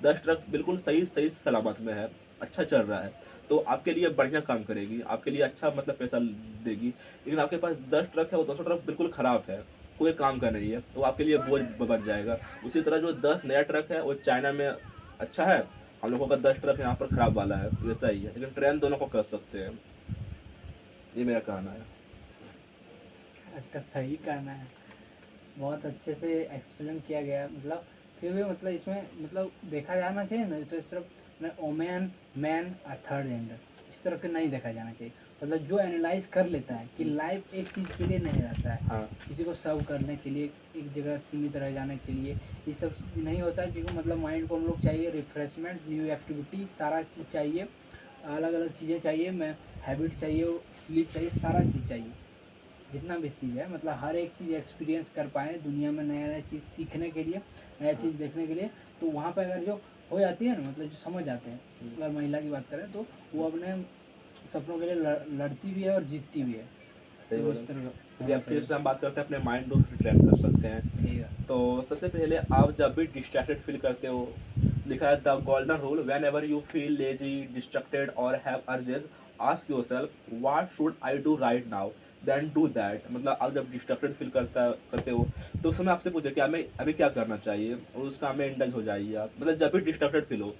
10 ट्रक बिल्कुल सही सही सलामत में है, अच्छा चल रहा है, तो आपके लिए बढ़िया काम करेगी, आपके लिए अच्छा मतलब पैसा देगी। लेकिन आपके पास 10 ट्रक है, वो 10 ट्रक बिल्कुल ख़राब है, कोई काम का नहीं है, तो आपके लिए बोझ बन जाएगा। उसी तरह जो 10 नया ट्रक है वो चाइना में अच्छा है, हम लोगों का 10 ट्रक यहाँ पर ख़राब वाला है, वैसा ही है। लेकिन ट्रेन दोनों को कर सकते हैं, ये मेरा कहना है। इसका सही कहना है, बहुत अच्छे से एक्सप्लेन किया गया, मतलब फिर भी मतलब इसमें मतलब देखा जाना चाहिए ना, तो इस तरफ ओमेन मैन और थर्ड जेंडर इस तरह के नहीं देखा जाना चाहिए। मतलब जो एनालाइज कर लेता है कि लाइफ एक चीज़ के लिए नहीं रहता है, हाँ, किसी को सर्व करने के लिए, एक जगह सीमित रह जाने के लिए, ये सब चीज़ नहीं होता है, क्योंकि मतलब माइंड को हम लोग चाहिए रिफ्रेशमेंट, न्यू एक्टिविटी, सारा चीज़ चाहिए, अलग अलग चीज़ें चाहिए, मैं हैबिट चाहिए, स्लीप चाहिए, सारा चीज़ चाहिए, जितना भी चीज़ है, मतलब हर एक चीज़ एक्सपीरियंस कर पाएँ दुनिया में, नया नया चीज़ सीखने के लिए, नया चीज़ देखने के लिए। तो वहाँ पे अगर जो हो जाती है ना, मतलब जो समझ जाते हैं, अगर महिला की बात करें तो वो अपने सपनों के लिए लड़ती भी है और जीतती भी है। सही तो बोला। इस तरह क्योंकि होना आप फिर चाहिए। से हम बात करते हैं अपने माइंड को ट्रेन कर सकते हैं। यही है। तो सबसे पहले आप जब भी डिस्ट्रैक्टेड फील करते हो, लिखा है the golden rule, whenever you feel lazy, distracted और have urges, ask yourself what should I do right now, then do that. मतलब आप जब डिस्ट्रैक्टेड फील करते हो तो उस समय आपसे पूछे कि हमें अभी क्या करना चाहिए, और उस काम में इंडल्ज हो जाइए आप। मतलब जब भी डिस्ट्रैक्टेड फील हो,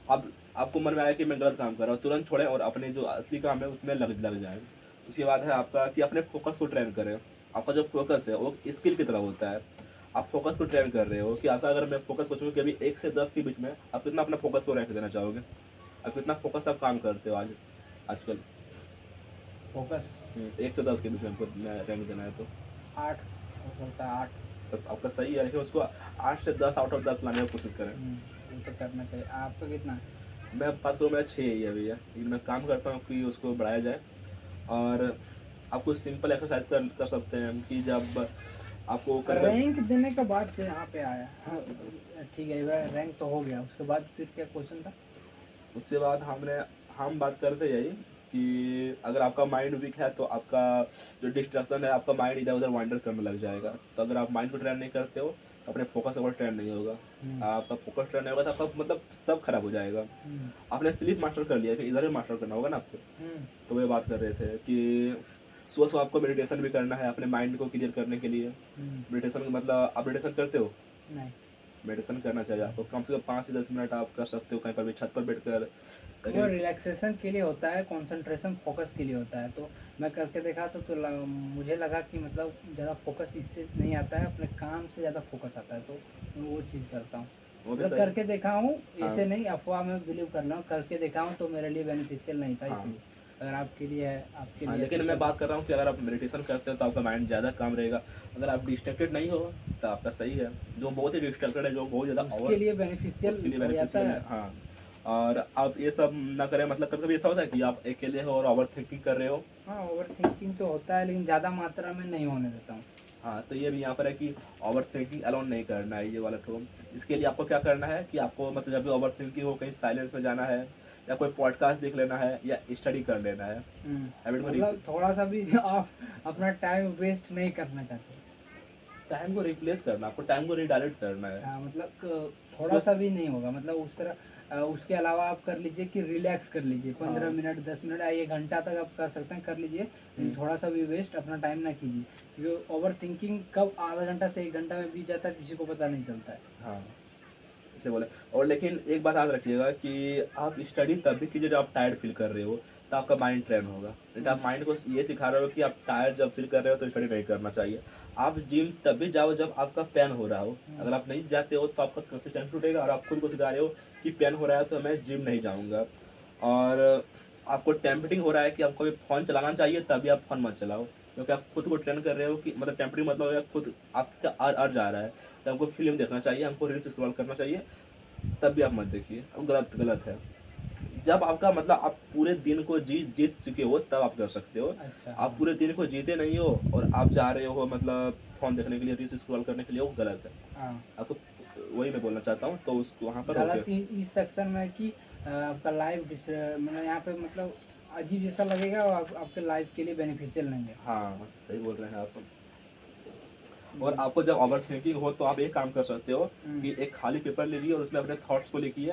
आप आपको मन में आया कि मैं गलत काम कर रहा हूँ, तुरंत छोड़ें और अपने जो असली काम है उसमें लग जाएं। उसके बाद है आपका कि अपने फोकस को ट्रेन करें। आपका जो फोकस है वो स्किल की तरह होता है, आप फोकस को ट्रेन कर रहे हो कि आपका अगर मैं फोकस पूछूँ कि अभी 1 से 10 के बीच में आप कितना अपना फोकस को रैंक देना चाहोगे, आप कितना फोकस आप काम करते हो आजकल? फोकस 1 से 10 के बीच में आपको रैंक देना है तो 8 हो सकता है, 8। तो आपका सही है, लेकिन उसको 8 से 10 आउट ऑफ 10 लाने की कोशिश करें। वो तो करना चाहिए। आपका कितना है? मैं बात करूँ, मेरा 6 ही है भैया, लेकिन मैं काम करता हूँ कि उसको बढ़ाया जाए। और आप कुछ सिंपल एक्सरसाइज कर सकते हैं कि जब आपको करेगा। रैंक देने के बाद फिर यहाँ पे आया। हाँ, ठीक है, वह रैंक तो हो गया, उसके बाद फिर क्या क्वेश्चन था? उसके बाद हम बात करते यही कि अगर आपका माइंड वीक है तो आपका जो डिस्ट्रक्शन है, आपका माइंड इधर उधर वांडर करने लग जाएगा। तो अगर आप माइंड को ट्रेन नहीं करते हो तो अपने फोकस पर ट्रेन नहीं होगा। आपका फोकस ट्रेन नहीं होगा तो आपका मतलब सब खराब हो जाएगा। आपने स्लीप मास्टर कर लिया, फिर इधर भी मास्टर करना होगा ना आपको। तो वे बात कर रहे थे कि सुबह सुबह आपको मेडिटेशन भी करना है अपने माइंड को क्लियर करने के लिए। मेडिटेशन मतलब आप मेडिटेशन करते हो? नहीं। मेडिटेशन करना चाहिए आपको, कम से कम 5 से 10 मिनट आप कर सकते हो कहीं पर भी, छत पर बैठकर। वो रिलैक्सेशन के लिए होता है, कंसंट्रेशन फोकस के लिए होता है। तो मैं करके देखा मुझे लगा कि मतलब ज़्यादा फोकस इससे नहीं आता है, अपने काम से ज़्यादा फोकस आता है। तो मैं वो चीज़ करता हूँ, मतलब करके देखा हूँ। ऐसे नहीं अफवाह में बिलीव करना हूँ, करके देखा हूँ तो मेरे लिए बेनिफिशियल नहीं था। इसलिए अगर आपके लिए है, आपके लिए। लेकिन मैं बात कर रहा हूँ कि अगर आप मेडिटेशन करते हो तो आपका माइंड ज़्यादा काम रहेगा। अगर आप डिस्ट्रैक्टेड नहीं हो तो आपका सही है। जो बहुत ही डिस्ट्रैक्टेड है, जो बहुत ज़्यादा उसके लिए बेनिफिशियल हो जाता है। हाँ, और आप ये सब ना करें। मतलब कभी कभी ऐसा होता है कि आप अकेले हो और ओवर थिंकिंग कर रहे हो। हाँ, ओवर थिंकिंग तो होता है, लेकिन ज़्यादा मात्रा में नहीं होने देता हूँ। हाँ, तो ये भी यहाँ पर है कि ओवर थिंकिंग अलोन नहीं करना है, ये वाला ठोम। इसके लिए आपको क्या करना है कि आपको मतलब जब भी ओवर थिंकिंग हो, कहीं साइलेंस में जाना है, या कोई पॉडकास्ट देख लेना है, या स्टडी कर लेना है। मतलब थोड़ा सा भी आप अपना टाइम वेस्ट नहीं करना चाहते, टाइम को रिप्लेस करना, आपको टाइम को रिडायरेक्ट करना है। हाँ, मतलब थोड़ा सा भी नहीं होगा, मतलब उस तरह उसके अलावा आप कर लीजिए कि रिलैक्स कर लीजिए। 15 मिनट 10 मिनट या 1 घंटा तक आप कर सकते हैं, कर लीजिए। लेकिन थोड़ा सा भी वेस्ट अपना टाइम ना कीजिए, क्योंकि ओवर थिंकिंग कब आधा घंटा से 1 घंटा में बीत जाता है किसी को पता नहीं चलता है। हाँ, इसे बोले। और लेकिन एक बात याद रखिएगा कि आप स्टडी तब भी कीजिए जब आप टायर्ड फील कर रहे हो, तो आपका माइंड ट्रेन होगा। लेकिन आप माइंड को ये सिखा रहे हो कि आप टायर्ड जब फील कर रहे हो तो स्टडी नहीं करना चाहिए। आप जिम तब भी जाओ जब आपका पेन हो रहा हो। अगर आप नहीं जाते हो तो आपका कंसिस्टेंसी टूटेगा, और आप खुद को सिखा रहे हो कि पेन हो रहा है तो मैं जिम नहीं जाऊँगा। और आपको टेम्पटिंग हो रहा है कि आपको भी फ़ोन चलाना चाहिए, तभी आप फ़ोन मत चलाओ। क्योंकि आप खुद को ट्रेन कर रहे हो कि मतलब टेम्पटिंग मतलब है खुद आपका अर्ज आ रहा है तो हमको फिल्म देखना चाहिए, हमको रील्स स्क्रॉल करना चाहिए, तब भी आप मत देखिए। अब गलत है। जब आपका मतलब आप पूरे दिन को जीत चुके हो तब आप कर सकते हो। अच्छा, आप पूरे दिन को जीते नहीं हो और आप जा रहे हो मतलब फ़ोन देखने के लिए, रील्स स्क्रॉल करने के लिए, वो गलत है। हाँ, आपको वही मैं बोलना चाहता हूँ, तो उसको वहाँ पर गलत इस सेक्शन में कि आपका लाइफ मतलब यहाँ पे मतलब अजीब जैसा लगेगा, और आपके लाइफ के लिए बेनिफिशियल नहीं है। हाँ, सही बोल रहे हैं आप। और आपको जब ओवर थिंकिंग हो तो आप एक काम कर सकते हो कि एक खाली पेपर ले लीजिए और उसमें अपने थॉट्स को लिखिए,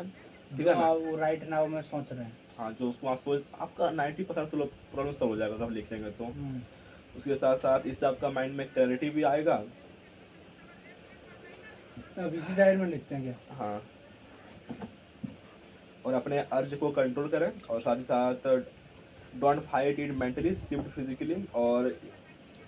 ठीक है ना? वो राइट नाउ में सोच रहे हैं। हाँ, जो उसको आप सोच, आपका 90% प्रॉब्लम सॉल्व हो जाएगा, आप लिखेंगे तो। उसके साथ साथ इससे आपका माइंड में क्लैरिटी भी आएगा। अब इसी डायरी में लिखते हैं क्या? हाँ, और अपने अर्ज को कंट्रोल करें, और साथ ही साथ don't fight it mentally, shift physically. और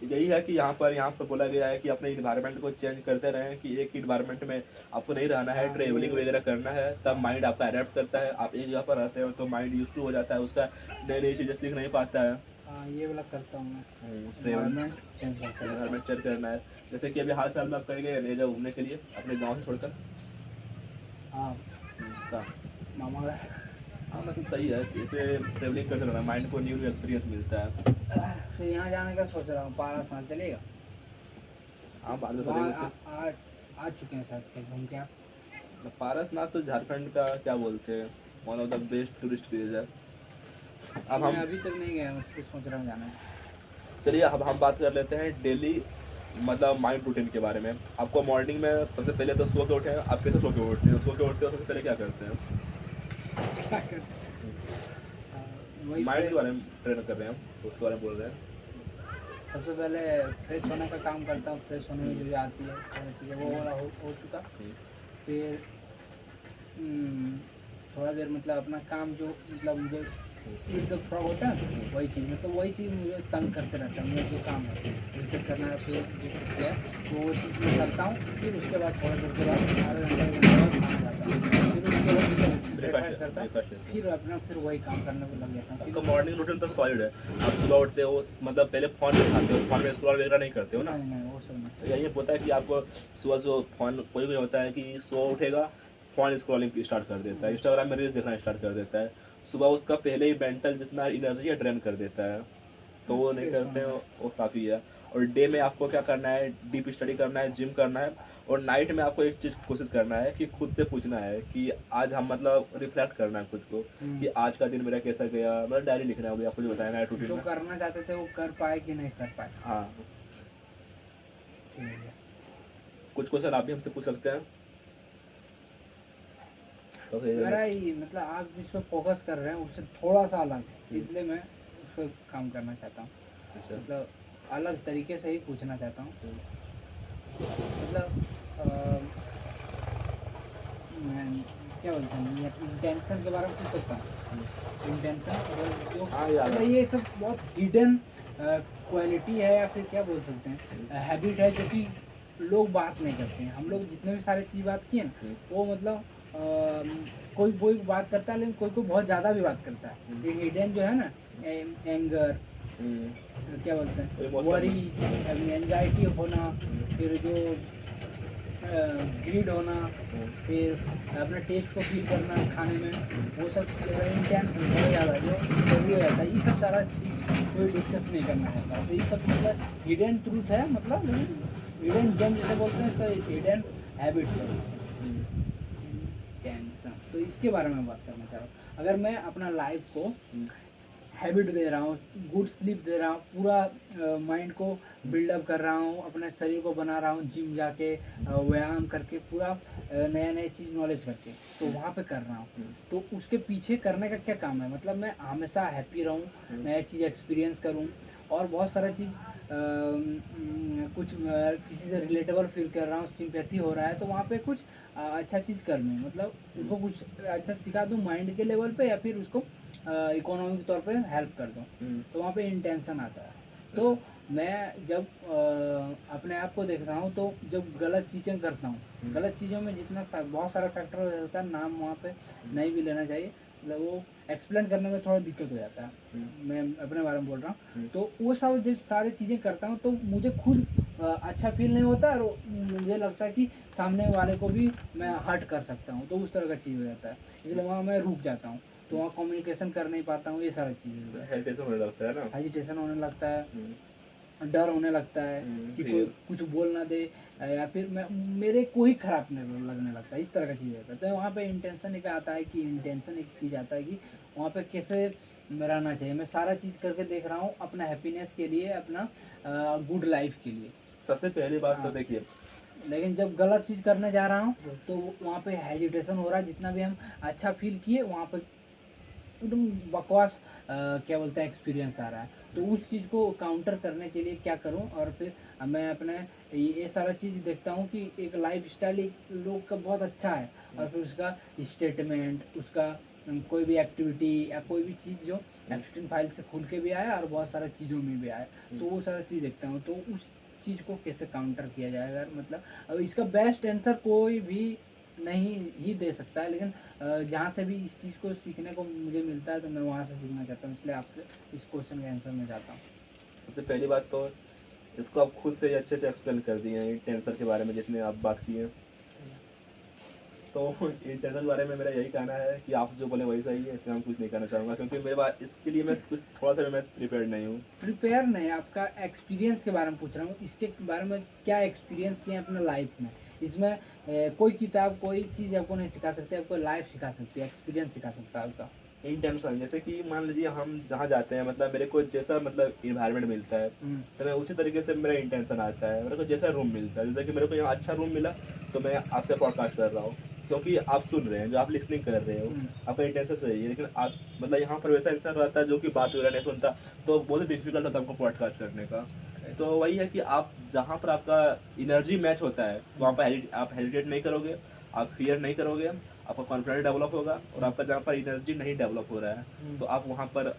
यही है कि यहाँ पर बोला गया है कि अपने इन्वायरमेंट को चेंज करते रहें, कि एक इन्वायरमेंट में आपको नहीं रहना है, ट्रेवलिंग वगैरह करना है, तब माइंड आपका अडेप्ट करता है। आप एक जगह पर रहते हो तो माइंड यूज टू हो जाता है, उसका नई नई चीज़ें सीख नहीं पाता है। हाँ, ये वाला करता हूँ मैं, इन्वायरमेंट चेंज चेंज करना है। जैसे कि अभी हाल फिलहाल में आप कहीं गए ले जाओ घूमने के लिए अपने गाँव से छोड़कर। हाँ, मामा का। हाँ, मतलब सही है, इसे ट्रेवलिंग करते रहना, माइंड को न्यू एक्सपीरियंस मिलता है। फिर यहाँ जाने का सोच रहा हूँ, पारस चलेगा। हाँ, बाद में वहाँ करेंगे उसके। आ चुके हैं शायद के घूम के आप। पारसनाथ तो झारखंड का क्या बोलते हैं, one of the best tourist place है। अब मैं हम अभी तक नहीं गया, मुझसे सोच रहा हूँ जाना है। चलिए, अब हम बात कर लेते हैं डेली मतलब माइंड रूटीन के बारे में। आपको मॉर्निंग में सबसे पहले तो सो के उठे हैं, आप कैसे सो के उठते हैं? सो के उठते हो सबसे पहले क्या करते हैं? माइंड के बारे में ट्रेन कर रहे हैं हम, तो उसके बारे में बोल रहे हैं। सबसे पहले फ्रेश होने का काम करता हूँ। फ्रेश होने में जो आती है सारी चीज़ें वो वाला हो चुका। फिर थोड़ा देर मतलब अपना काम जो मतलब मुझे जो फ्रॉक होता है वही चीज़, मतलब वही चीज़ मुझे तंग करते रहता है। मुझे जो काम है जैसे करना है, फिर तो वो चीज़ मैं करता हूँ। फिर उसके बाद थोड़ा देर के बाद आधा घंटा एक घंटे बाद खाना खाता हूँ। फिर उसके बाद ब्रेकफास्ट करता हूँ, फिर वही काम करने को लग जाता हूँ। आपका मॉर्निंग रूटीन तो सॉलिड है। आप सुबह उठते हो मतलब पहले फ़ोन नहीं उठाते हो, फ़ोन में स्क्रॉल वगैरह नहीं करते हो ना? नहीं, वो सब नहीं। तो यही होता है कि आपको सुबह जो फ़ोन कोई होता है कि सुबह उठेगा, फ़ोन स्क्रॉलिंग स्टार्ट कर देता है, इंस्टाग्राम में रील्स देखना स्टार्ट कर देता है। सुबह उसका पहले ही मेंटल जितना एनर्जी है ड्रेन कर देता है, तो वो नहीं करते हो, वो काफ़ी है। और डे में आपको क्या करना है, डीप स्टडी करना है, जिम करना है, और नाइट में आपको एक चीज़ कोशिश करना है कि खुद से पूछना है कि आज हम मतलब रिफ्लेक्ट करना है खुद को कि आज का दिन मेरा कैसा गया, मतलब डायरी लिखना है, आपको जो बताया ना रूटीन जो में। करना चाहते थे वो कर पाए कि नहीं कर पाए। हाँ, ठीक है। कुछ क्वेश्चन आप भी हमसे पूछ सकते हैं। तो फिर मेरा ये मतलब आप जिस पे फोकस कर रहे हैं उससे थोड़ा सा अलग है, इसलिए मैं उस पर काम करना चाहता हूँ। अच्छा, मतलब अलग तरीके से ही पूछना चाहता हूँ। मतलब मैं क्या बोलते हैं, इंटेंशन के बारे में पूछ सकता हूँ। इंटेंशन जो हाँ यार, मतलब ये सब बहुत हिडन क्वालिटी है या फिर क्या बोल सकते हैं, हैबिट है जो कि लोग बात नहीं करते हैं। हम लोग जितने भी सारे चीज़ बात किए ना वो मतलब कोई कोई बात करता है लेकिन कोई कोई बहुत ज़्यादा भी बात करता है। ये हिडन जो है ना, एंगर, क्या बोलते हैं, वरी, एंजाइटी होना, फिर जो ग्रीड होना, फिर अपने टेस्ट को फील करना खाने में, वो सब इंटेंस बहुत ज़्यादा जो जरूरी हो जाता है। ये सब सारा चीज़ कोई डिस्कस नहीं करना चाहता। तो ये सब मतलब हिडन ट्रूथ है, मतलब हिडन जेम जैसे बोलते हैं, तो हिडन हैबिट्स है। टेंशन, तो इसके बारे में बात करना चाह रहा हूँ। अगर मैं अपना लाइफ को हैबिट दे रहा हूँ, गुड स्लीप दे रहा हूँ, पूरा माइंड को बिल्डअप कर रहा हूँ, अपने शरीर को बना रहा हूँ, जिम जाके व्यायाम करके पूरा नया नया चीज़ नॉलेज करके, तो वहाँ पे कर रहा हूँ। तो उसके पीछे करने का क्या काम है, मतलब मैं हमेशा हैप्पी रहूँ, नया चीज़ एक्सपीरियंस करूँ, और बहुत सारा चीज़ कुछ किसी से रिलेटेबल फील कर रहा हूँ, सिंपैथी हो रहा है, तो वहाँ पे कुछ अच्छा चीज़ कर लूँ, मतलब उनको कुछ अच्छा सिखा दूँ माइंड के लेवल पे, या फिर उसको इकोनॉमिक तौर पे हेल्प कर दूँ। तो वहाँ पे इंटेंशन आता है। तो मैं जब अपने आप को देखता हूँ, तो जब गलत चीज़ें करता हूँ, गलत चीज़ों में जितना बहुत सारा फैक्टर हो जाता है, नाम वहाँ पे नहीं भी लेना चाहिए, मतलब वो एक्सप्लेन करने में थोड़ा दिक्कत हो जाता है। मैं अपने बारे में बोल रहा हूँ। तो वो सब जब सारी चीज़ें करता हूँ तो मुझे खुद अच्छा फील नहीं होता, और मुझे लगता है कि सामने वाले को भी मैं हर्ट कर सकता हूँ, तो उस तरह का चीज़ हो जाता है, इसलिए वहाँ मैं रुक जाता हूँ। तो वहाँ कम्युनिकेशन कर नहीं पाता हूँ, ये सारी चीज़ें, हेजिटेशन होने लगता है ना। हेजिटेशन होने लगता है, डर होने लगता है कि कोई फिर कुछ बोल ना दे, या फिर मैं मेरे को ही खराब लगने लगता है, इस तरह का चीज़ होता है। तो वहाँ पे इंटेंशन एक आता है कि इंटेंशन एक चीज़ आता है कि वहाँ पे कैसे रहना चाहिए। मैं सारा चीज़ करके देख रहा हूँ अपना हैप्पीनेस के लिए, अपना गुड लाइफ के लिए। सबसे पहली बात तो हाँ, देखिए, लेकिन जब गलत चीज़ करने जा रहा हूँ तो वहाँ पे हेजिटेशन हो रहा है। जितना भी हम अच्छा फील किए वहाँ पे एकदम बकवास क्या बोलते हैं एक्सपीरियंस आ रहा है। तो उस चीज़ को काउंटर करने के लिए क्या करूं, और फिर मैं अपने ये सारा चीज़ देखता हूं कि एक लाइफ स्टाइल एक लोग का बहुत अच्छा है, और फिर उसका स्टेटमेंट, उसका कोई भी एक्टिविटी या कोई भी चीज़ जो एप्स्टीन फाइल से खुल के भी आया और बहुत सारा चीज़ों में भी आया, तो वो सारा चीज़ देखता हूँ। तो उस चीज़ को कैसे काउंटर किया जाएगा, मतलब अब इसका बेस्ट आंसर कोई भी नहीं ही दे सकता है, लेकिन जहाँ से भी इस चीज़ को सीखने को मुझे मिलता है तो मैं वहाँ से सीखना चाहता हूँ, इसलिए आपसे इस क्वेश्चन का आंसर मैं चाहता हूँ। सबसे पहली बात तो इसको आप खुद से ही अच्छे से एक्सप्लेन कर दिए हैं, टेंसर के बारे में जितने आप बात किए हैं। तो टेंसर के बारे में मेरा यही कहना है कि आप जो बोले वही सही है, इसमें हम कुछ नहीं करना चाहूँगा, क्योंकि मेरे पास इसके लिए मैं कुछ थोड़ा सा भी मैं प्रिपेयर्ड नहीं हूँ। प्रिपेयर नहीं, आपका एक्सपीरियंस के बारे में पूछ रहा हूँ, इसके बारे में क्या एक्सपीरियंस किया अपने लाइफ में। इसमें कोई किताब कोई चीज़ आपको नहीं सिखा सकती, आपको लाइफ सिखा सकती है, एक्सपीरियंस सिखा सकता है आपका। इंटेंशन जैसे कि मान लीजिए हम जहाँ जाते हैं, मतलब मेरे को जैसा मतलब इन्वायरमेंट मिलता है तो मैं उसी तरीके से मेरा इंटेंशन आता है। मेरे को जैसा रूम मिलता है, जैसे कि मेरे को यहाँ अच्छा रूम मिला तो मैं आपसे पॉडकास्ट कर रहा हूँ, क्योंकि आप सुन रहे हैं, जो आप लिसनिंग कर रहे हो, आपका इंटेंशन सही है। लेकिन आप मतलब यहाँ पर वैसा इंसान रहता है जो कि बात वगैरह नहीं सुनता, तो बहुत डिफिकल्ट होता है हमको पॉडकास्ट करने का। तो वही है कि आप जहाँ पर आपका एनर्जी मैच होता है वहाँ पर आप हेजिटेट नहीं करोगे, आप फियर नहीं करोगे, आपका कॉन्फिडेंस डेवलप होगा। और आपका जहाँ पर एनर्जी नहीं डेवलप हो रहा है तो आप वहाँ पर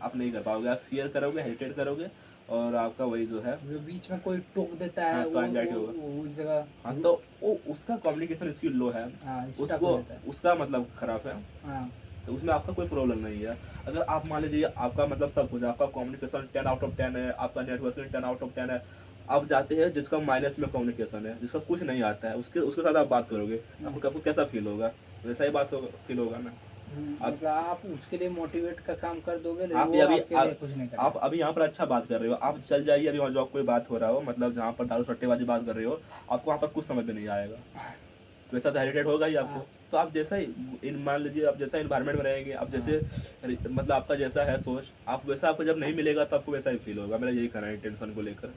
आप नहीं कर पाओगे, आप फियर करोगे, हेजिटेट करोगे, और आपका वही जो है, जो बीच में कोई टोक देता है हाँ, तो एंजाइटी होगा। वो उस जगह, हाँ, तो वो उसका कम्युनिकेशन स्किल लो है, हाँ, स्टक उसको हो जाता है। उसका मतलब खराब है। हाँ, तो उसमें आपका कोई प्रॉब्लम नहीं है। अगर आप मान लीजिए आपका मतलब सब कुछ है, आपका कम्युनिकेशन 10 आउट ऑफ 10 है, आपका नेटवर्किंग 10 आउट ऑफ 10 है, आप जाते हैं जिसका माइनस में कम्युनिकेशन है, जिसका कुछ नहीं आता है, उसके उसके साथ आप बात करोगे, आपको आपको कैसा फील होगा? वैसा ही बात होगा, फील होगा ना। मतलब आप उसके लिए मोटिवेट का काम कर दोगे, लेकिन आप वो अभी आपके लिए कुछ नहीं करेगा। आप अभी यहाँ पर अच्छा बात कर रहे हो, आप चल जाइए अभी वहाँ जो कोई बात हो रहा हो, मतलब जहाँ पर दारू सट्टेबाजी बात कर रहे हो, आपको वहाँ पर कुछ समझ में नहीं आएगा, वैसा तो हेरिटेड होगा ही आपको। तो आप जैसा ही मान लीजिए आप जैसा इन्वायरमेंट में रहेंगे, आप जैसे मतलब आपका जैसा है सोच, आप वैसा आपको जब नहीं मिलेगा तो आपको वैसा ही फील होगा। मेरा यही कहना है टेंशन को लेकर।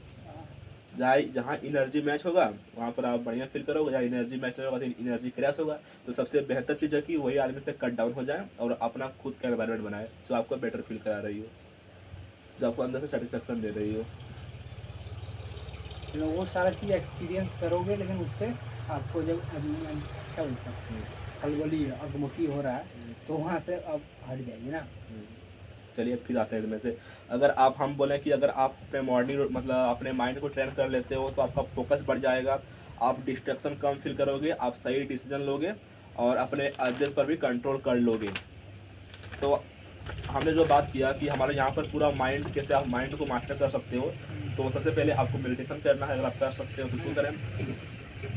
जहाँ एनर्जी मैच होगा वहाँ पर आप बढ़िया फील करोगे, जहाँ एनर्जी मैच नहीं होगा तो एनर्जी क्रैश होगा। तो सबसे बेहतर चीज़ है कि वही आदमी से कट डाउन हो जाए और अपना खुद का एनवायरमेंट बनाए जो आपको बेटर फील करा रही हो, जो आपको अंदर से सेटिस्फेक्शन दे रही हो। वो सारा चीज़ एक्सपीरियंस करोगे, लेकिन उससे आपको जब क्या बोलते हैं खलबली अगमकी हो रहा है तो वहाँ से अब हट जाएगी ना। चलिए फिर आते हैं इनमें से। अगर आप हम बोलें कि अगर आप अपने मॉर्निंग मतलब अपने माइंड को ट्रेन कर लेते हो तो आपका फोकस बढ़ जाएगा, आप डिस्ट्रैक्शन कम फील करोगे, आप सही डिसीजन लोगे और अपने अर्जेस पर भी कंट्रोल कर लोगे। तो हमने जो बात किया कि हमारे यहाँ पर पूरा माइंड कैसे आप माइंड को मास्टर कर सकते हो, तो सबसे पहले आपको मेडिटेशन करना है। अगर आप कर सकते हो तो शुरू करें।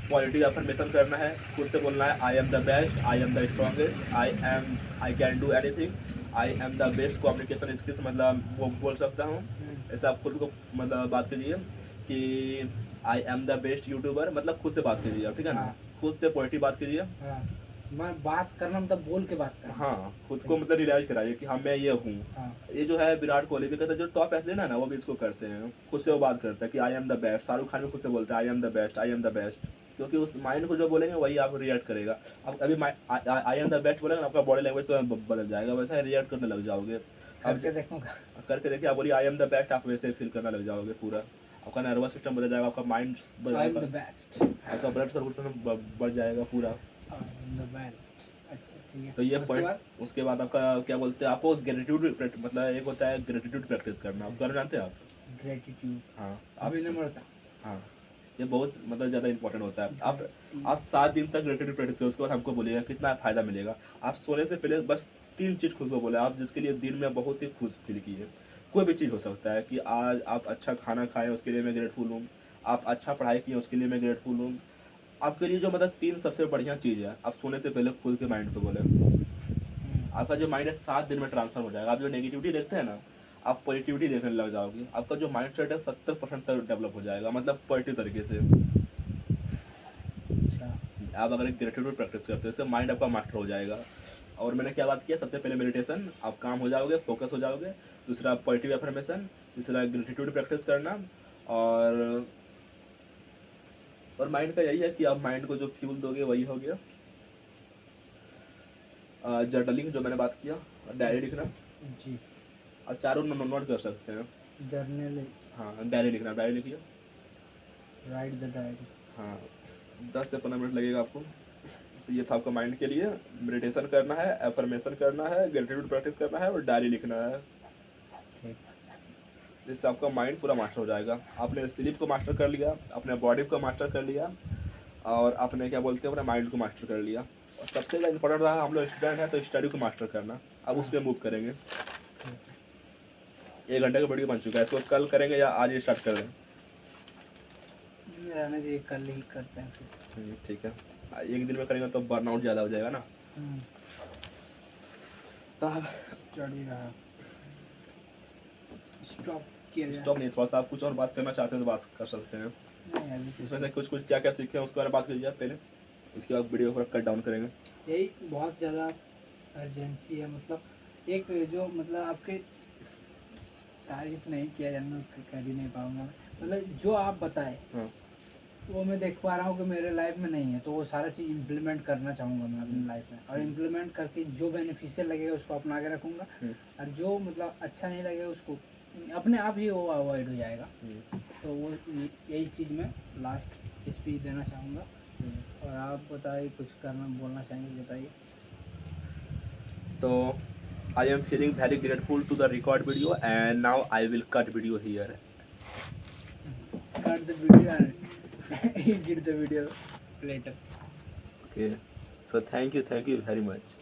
पॉजिटिव अफर्मेशन करना है, खुद से बोलना है I am the best, I am the strongest, I can do anything, I am the best communication skills, मतलब वो बोल सकता हूँ। ऐसा आप खुद को मतलब बात कीजिए कि I am the best YouTuber, मतलब खुद से बात कीजिए, ठीक है ना। खुद से पॉजिटिव बात कीजिए। मैं बात करना मतलब बोल के बात करना। हाँ, खुद को मतलब रियलाइज कराइए कि हाँ मैं ये हूँ। ये जो है विराट कोहली भी कहते हैं, जो टॉप एथलीट है ना वो भी इसको करते हैं, खुद से वो बात करता है कि I am the best. Shahrukh Khan भी खुद से बोलता है I am the best, I am the best, क्योंकि उस माइंड को जो बोलेंगे वही आप रिएक्ट करेगा। अब अभी आई एम द बेस्ट बोलेंगे ना, आपका बॉडी लैंग्वेज तो बदल जाएगा, वैसा रिएक्ट करने लग जाओगे। करके देखूंगा, करके देखिए, आप बोलिए आई एम द बेस्ट, आप वैसे फील करने लग जाओगे। पूरा आपका नर्वस सिस्टम बदल जाएगा, आपका माइंड बदल जाएगा, आपका ब्लड सर्कुलेशन बढ़ जाएगा पूरा। तो ये पॉइंट। उसके बाद आपका क्या बोलते हैं, आपको ग्रेटिट्यूड मतलब एक होता है ग्रेटिट्यूड प्रैक्टिस करना, आप करना जानते हैं आप? ग्रेटिट्यूड, हाँ अभी नहीं मरता। हाँ, ये बहुत मतलब ज़्यादा इंपॉर्टेंट होता है। आप 7 दिन तक ग्रेटिट्यूड प्रैक्टिस करो, उसके बाद हमको बोलिएगा कितना फ़ायदा मिलेगा। आप सोने से पहले बस 3 चीज़ खुद को बोले, आप जिसके लिए दिन में बहुत ही खुश फील किए। कोई भी चीज़ हो सकता है कि आज आप अच्छा खाना खाएं उसके लिए मैं ग्रेटफुल हूँ, आप अच्छा पढ़ाई किए उसके लिए मैं ग्रेटफुल हूँ। आपके लिए जो मतलब 3 सबसे बढ़िया चीज़ है, आप सोने से पहले खुद के माइंड को बोले। आपका जो माइंड है 7 दिन में ट्रांसफर हो जाएगा। आप जो नेगेटिविटी देखते हैं ना, आप पॉजिटिविटी देखने लग जाओगे। आपका जो माइंड सेट है 70% तक डेवलप हो जाएगा, मतलब पॉजिटिव तरीके से। आप अगर एक ग्रेटिट्यूड प्रैक्टिस करते हो इससे माइंड आपका मास्टर हो जाएगा। और मैंने क्या बात किया, सबसे पहले मेडिटेशन, आप काम हो जाओगे, फोकस हो जाओगे। दूसरा पॉजिटिव अफर्मेशन, तीसरा ग्रेटिट्यूड प्रैक्टिस करना। और माइंड का यही है कि आप माइंड को जो फ्यूल दोगे वही हो गया। जर्नलिंग जो मैंने बात किया, डायरी लिखना जी, आप चारों नोट कर सकते हैं। जर्नल, हाँ डायरी लिखना, डायरी लिखिए, राइट द डायरी। हाँ 10 से 15 मिनट लगेगा आपको। तो ये था आपका माइंड के लिए। मेडिटेशन करना है, एफर्मेशन करना है, ग्रेटिट्यूड प्रैक्टिस करना है और डायरी लिखना है। जिससे आपका माइंड पूरा मास्टर हो जाएगा। आपने स्लीप को मास्टर कर लिया, अपने बॉडी को मास्टर कर लिया और आपने क्या बोलते हैं अपने माइंड को मास्टर कर लिया। और सबसे ज़्यादा इंपॉर्टेंट रहा, हम लोग स्टूडेंट हैं तो स्टडी को मास्टर करना। अब उस पर मूव करेंगे। 1 घंटे का वीडियो बन चुका है, इसको कल करेंगे या आज ही स्टार्ट कर दें? रहने दीजिए, कल ही करते हैं फिर। ठीक है, 1 दिन में करेंगे तो बर्नआउट ज़्यादा हो जाएगा ना। तो स्टडी रहा, स्टॉप किया जाए। स्टॉप नहीं, थोड़ा सा आप कुछ और बात करना चाहते हैं तो बात कर सकते हैं। इसमें से कुछ क्या क्या सीखे हैं उसके बारे में बात कीजिए पहले, इसके बाद वीडियो को कट डाउन करेंगे। यही बहुत ज़्यादा अर्जेंसी है, मतलब एक जो मतलब आपके तारीफ नहीं किया जाना कर ही नहीं पाऊँगा, मतलब जो आप बताए वो मैं देख पा रहा हूँ कि मेरे लाइफ में नहीं है, तो वो सारा चीज़ इम्प्लीमेंट करना चाहूँगा मैं अपनी लाइफ में। और इम्प्लीमेंट करके जो बेनिफिशियल लगेगा उसको अपना के रखूँगा, और जो मतलब अच्छा नहीं लगेगा उसको अपने आप ही वो अवॉइड हो जाएगा। तो वो यही चीज़ मैं लास्ट स्पीच देना चाहूँगा। और आप बताइए, कुछ करना बोलना चाहेंगे, बताइए। तो I am feeling very grateful to the record video and now I will cut video here. Cut the video and edit the video later. Okay. So thank you very much.